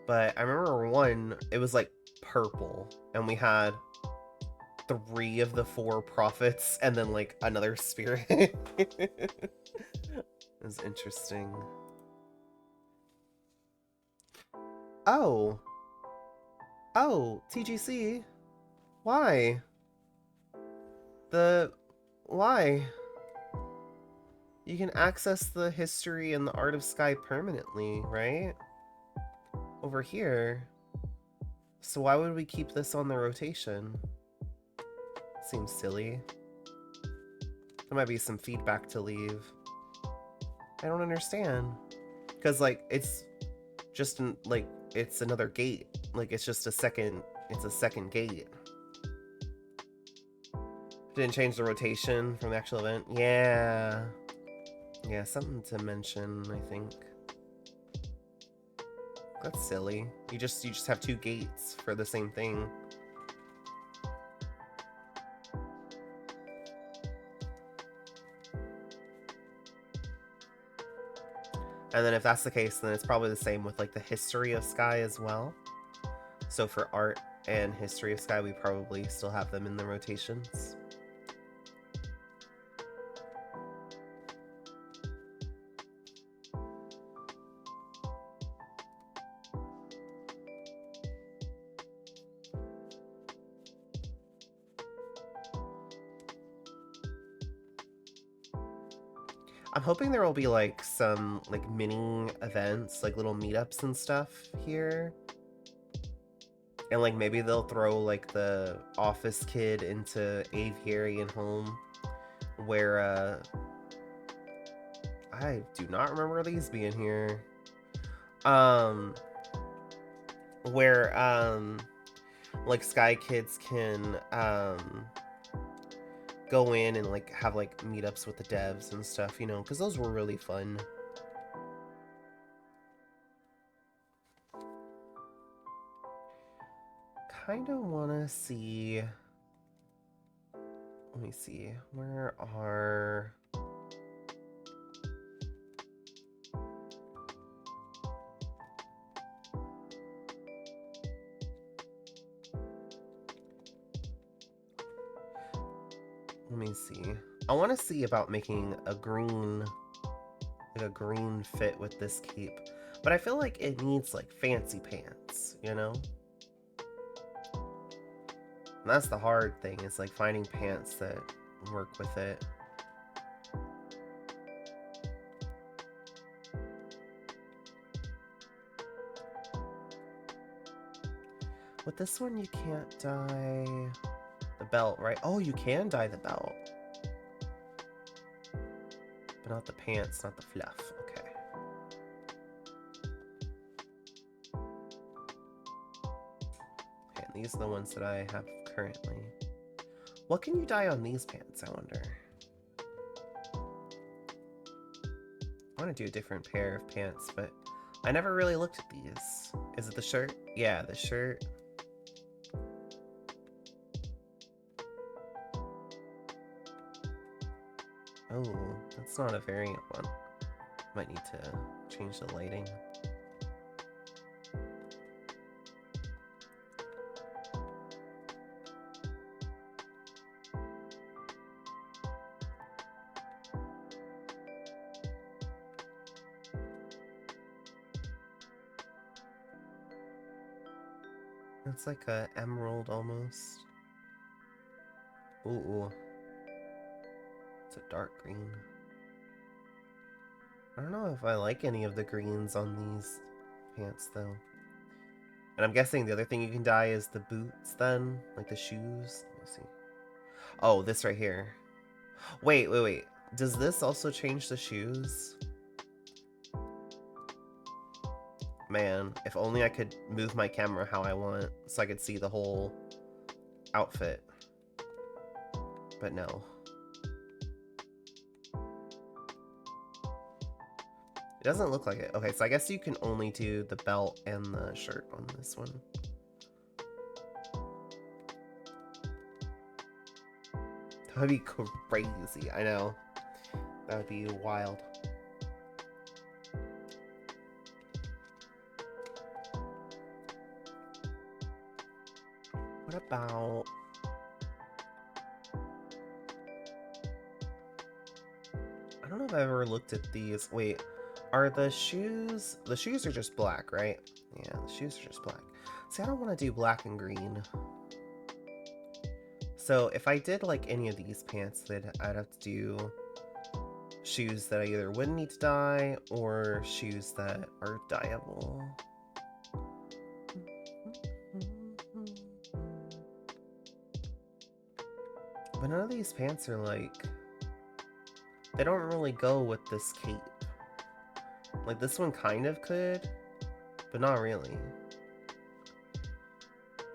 But I remember one, it was like purple, and we had 3 of the 4 prophets and then like another spirit. It was interesting. Oh, TGC, why? Why? You can access the history and the art of Sky permanently, right? Over here. So why would we keep this on the rotation? Seems silly. There might be some feedback to leave. I don't understand. Because, like, it's just, it's another gate. Like, it's just a second gate. Didn't change the rotation from the actual event. Yeah. Yeah, something to mention, I think. That's silly. You just have 2 gates for the same thing. And then if that's the case, then it's probably the same with like the history of Sky as well. So for art and history of Sky, we probably still have them in the rotations. I'm hoping there will be like some like mini events, like little meetups and stuff here. And like maybe they'll throw like the office kid into Aviary Home, where I do not remember these being here. Where like Sky Kids can go in and like have like meetups with the devs and stuff, you know, because those were really fun. Kind of want to see. Let me see. Where are. Let me see. I want to see about making a green, like a green fit with this cape, but I feel like it needs like fancy pants, you know? And that's the hard thing, is like finding pants that work with it. With this one, you can't dye the belt, right? Oh, you can dye the belt. But not the pants, not the fluff. Okay. Okay, and these are the ones that I have currently. What can you dye on these pants, I wonder? I want to do a different pair of pants, but I never really looked at these. Is it the shirt? Yeah, the shirt. Oh, that's not a variant one. Might need to change the lighting. It's like a emerald almost. Ooh. It's a dark green. I don't know if I like any of the greens on these pants though. And I'm guessing the other thing you can dye is the boots then, like the shoes. Let me see. Oh, this right here. Wait. Does this also change the shoes? Man, if only I could move my camera how I want so I could see the whole outfit. But no. It doesn't look like it. Okay, so I guess you can only do the belt and the shirt on this one. That would be crazy. I know. That would be wild. What about... I don't know if I've ever looked at these. Wait, are the shoes... The shoes are just black, right? Yeah, the shoes are just black. See, I don't want to do black and green. So if I did like any of these pants, then I'd have to do shoes that I either wouldn't need to dye or shoes that are dyeable. But none of these pants are like... They don't really go with this cape. Like this one kind of could, but not really.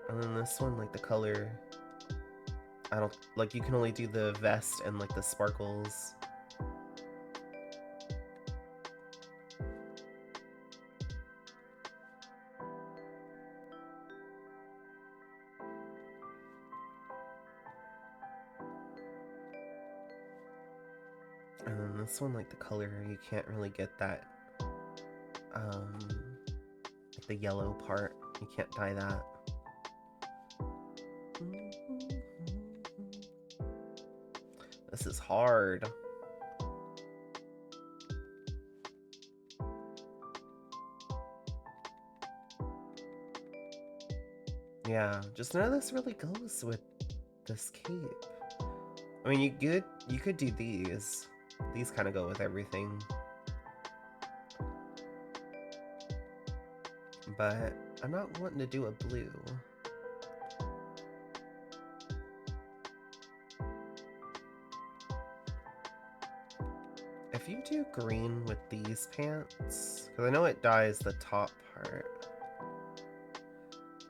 And then this one, like the color... I don't... Like you can only do the vest and like the sparkles. And then this one, like the color, you can't really get that, like the yellow part. You can't dye that. This is hard. Yeah, just none of this really goes with this cape. I mean, you could do these. These kind of go with everything. But I'm not wanting to do a blue. If you do green with these pants, because I know it dyes the top part.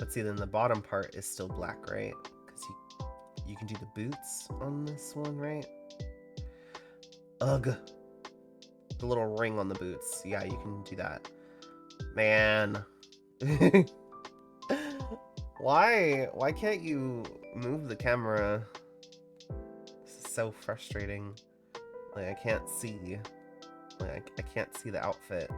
Let's see, then the bottom part is still black, right? Because you can do the boots on this one, right? Ugh. The little ring on the boots. Yeah, you can do that. Man. Why can't you move the camera? This is so frustrating. Like, I can't see. Like, I can't see the outfit.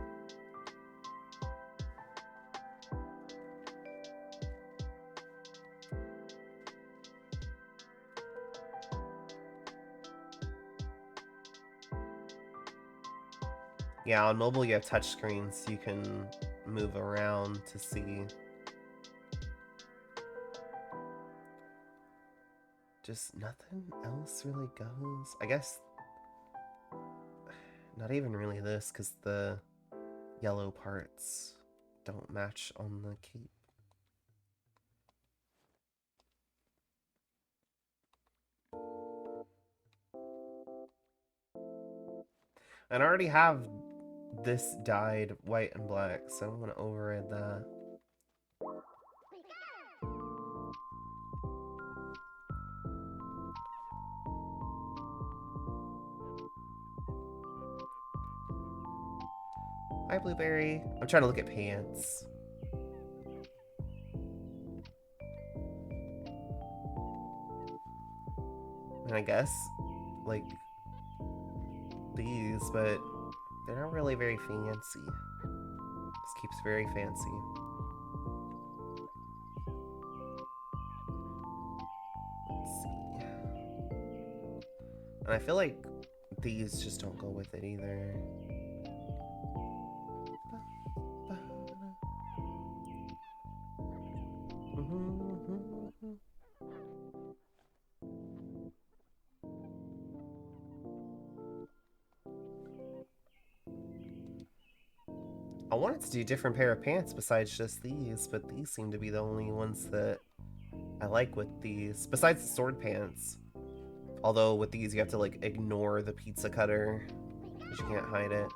Yeah, on mobile you have touchscreens, so you can move around to see. Just nothing else really goes. I guess not even really this, because the yellow parts don't match on the cape. And I already have this dyed white and black, so I'm gonna override that. Hi, Blueberry. I'm trying to look at pants. And I guess, like, these, but they're not really very fancy. This keeps very fancy. Let's see. And I feel like these just don't go with it either. I wanted to do a different pair of pants besides just these, but these seem to be the only ones that I like with these, besides the sword pants. Although with these you have to like ignore the pizza cutter, because you can't hide it.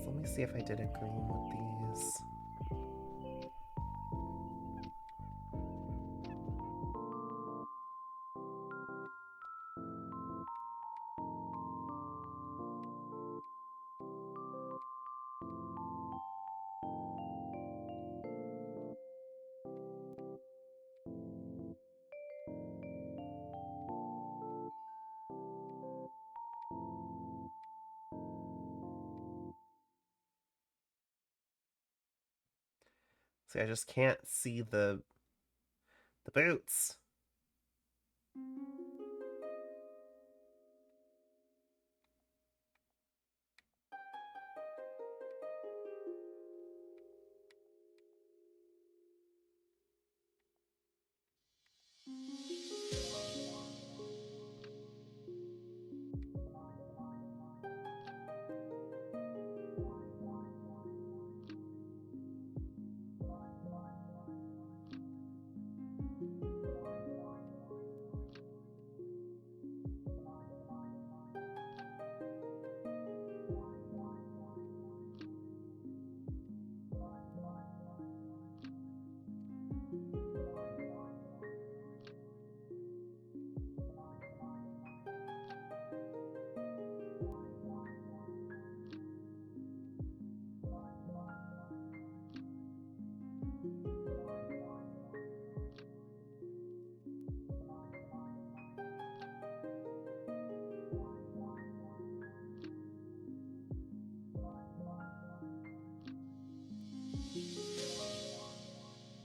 Let me see if I did a green with these. See, I just can't see the boots.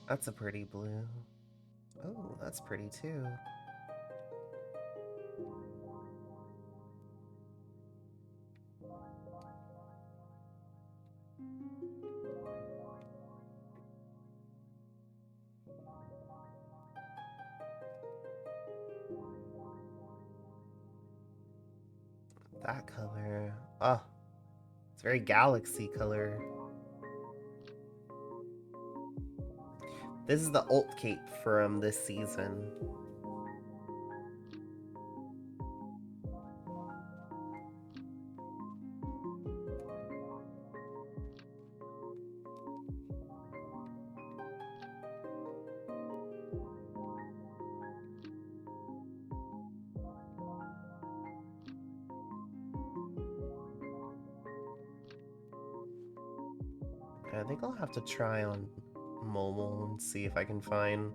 That's a pretty blue. Oh, that's pretty too. Ah, it's very galaxy color. This is the ult cape from this season. I think I'll have to try on Momo and see if I can find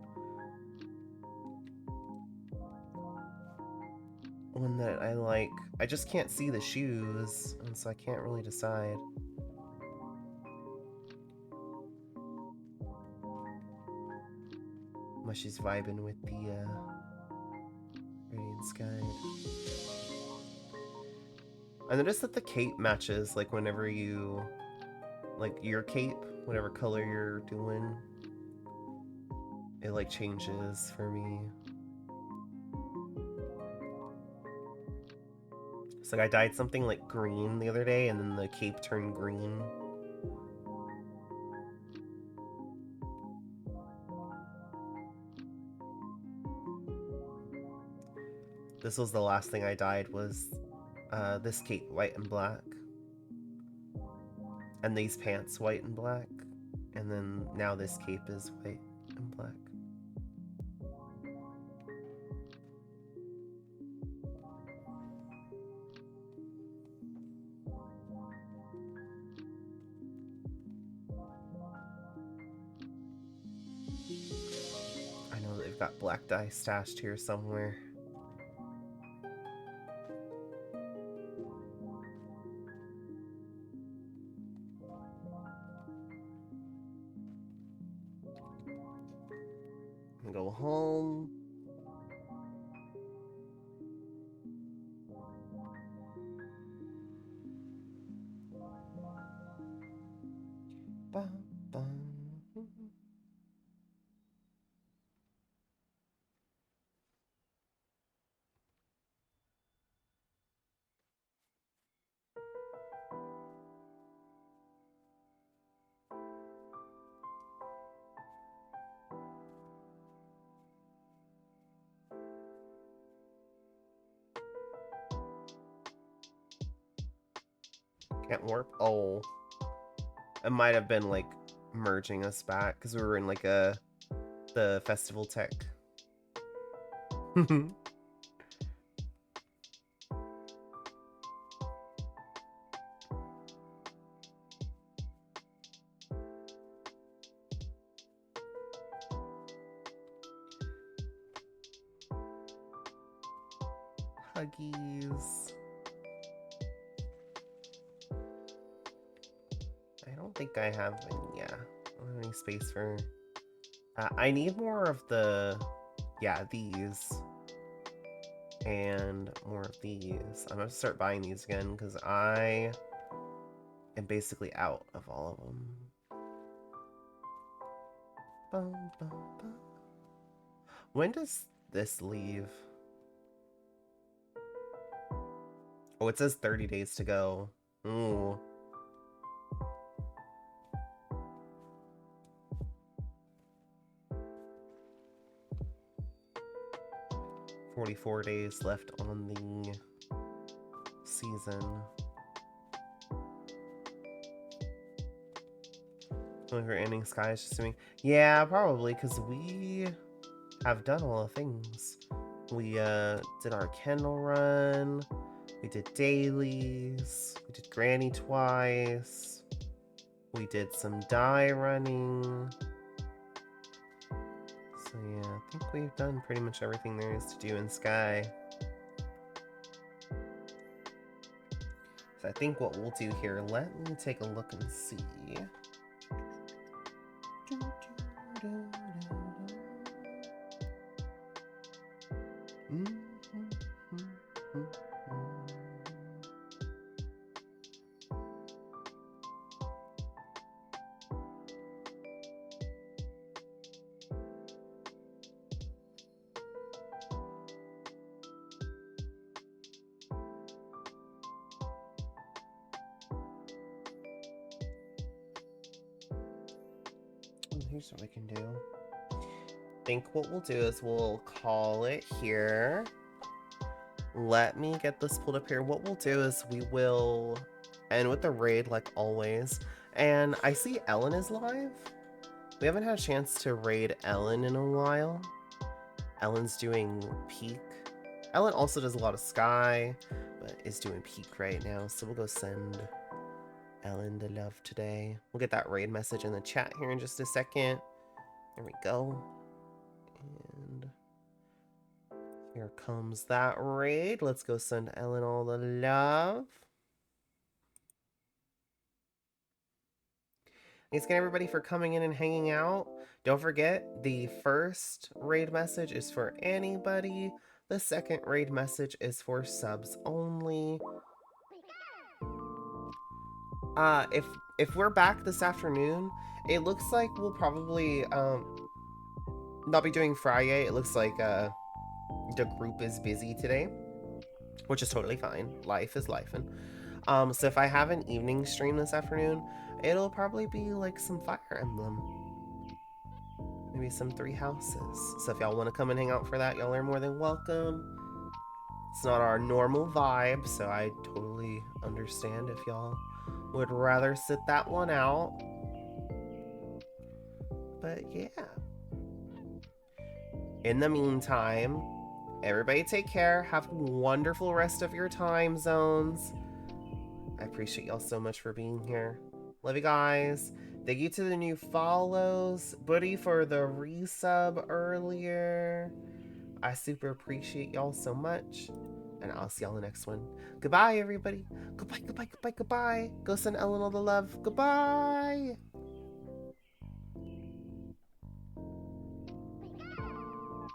one that I like. I just can't see the shoes, and so I can't really decide. Mushy's vibing with the Radiant Sky. I noticed that the cape matches, like, whenever you... like, your cape, whatever color you're doing, it, like, changes for me. It's like I dyed something, like, green the other day, and then the cape turned green. This was the last thing I dyed, was this cape white and black. And these pants white and black. And then now this cape is white and black. I know they've got black dye stashed here somewhere. Go home. Bum, bum. Can't warp? Oh. It might have been, like, merging us back, because we were in, like, the festival tech. Huggies. I don't think I have any, yeah. I don't have any space for... I need more of the... yeah, these. And more of these. I'm gonna start buying these again, because I am basically out of all of them. Bum, bum, bum. When does this leave? Oh, it says 30 days to go. Ooh. $44 days left on the season. Only for ending skies, just assuming. Yeah, probably, because we have done all the things. We did our Kendall run. We did dailies. We did Granny twice. We did some die running. So yeah, I think we've done pretty much everything there is to do in Sky. So I think what we'll do here, let me take a look and see. here's what we can do. I think what we'll do is we'll call it here. Let me get this pulled up here. What we'll do is we will end with the raid like always. And I see Ellen is live. We haven't had a chance to raid Ellen in a while. Ellen's doing Peak. Ellen also does a lot of Sky, but is doing Peak right now. So we'll go send Ellen the love today. We'll get that raid message in the chat here in just a second. There we go. And here comes that raid. Let's go send Ellen all the love. Thanks again, everybody, for coming in and hanging out. Don't forget, the first raid message is for anybody. The second raid message is for subs only. If we're back this afternoon, it looks like we'll probably not be doing Friday. It looks like the group is busy today, which is totally fine. Life is lifing. So if I have an evening stream this afternoon, it'll probably be like some Fire Emblem. Maybe some Three Houses. So if y'all want to come and hang out for that, y'all are more than welcome. It's not our normal vibe, so I totally understand if y'all would rather sit that one out. But yeah. In the meantime, everybody take care. Have a wonderful rest of your time zones. I appreciate y'all so much for being here. Love you guys. Thank you to the new follows. Buddy for the resub earlier. I super appreciate y'all so much. And I'll see y'all in the next one. Goodbye, everybody. Goodbye, goodbye, goodbye, goodbye. Go send Ellen all the love. Goodbye.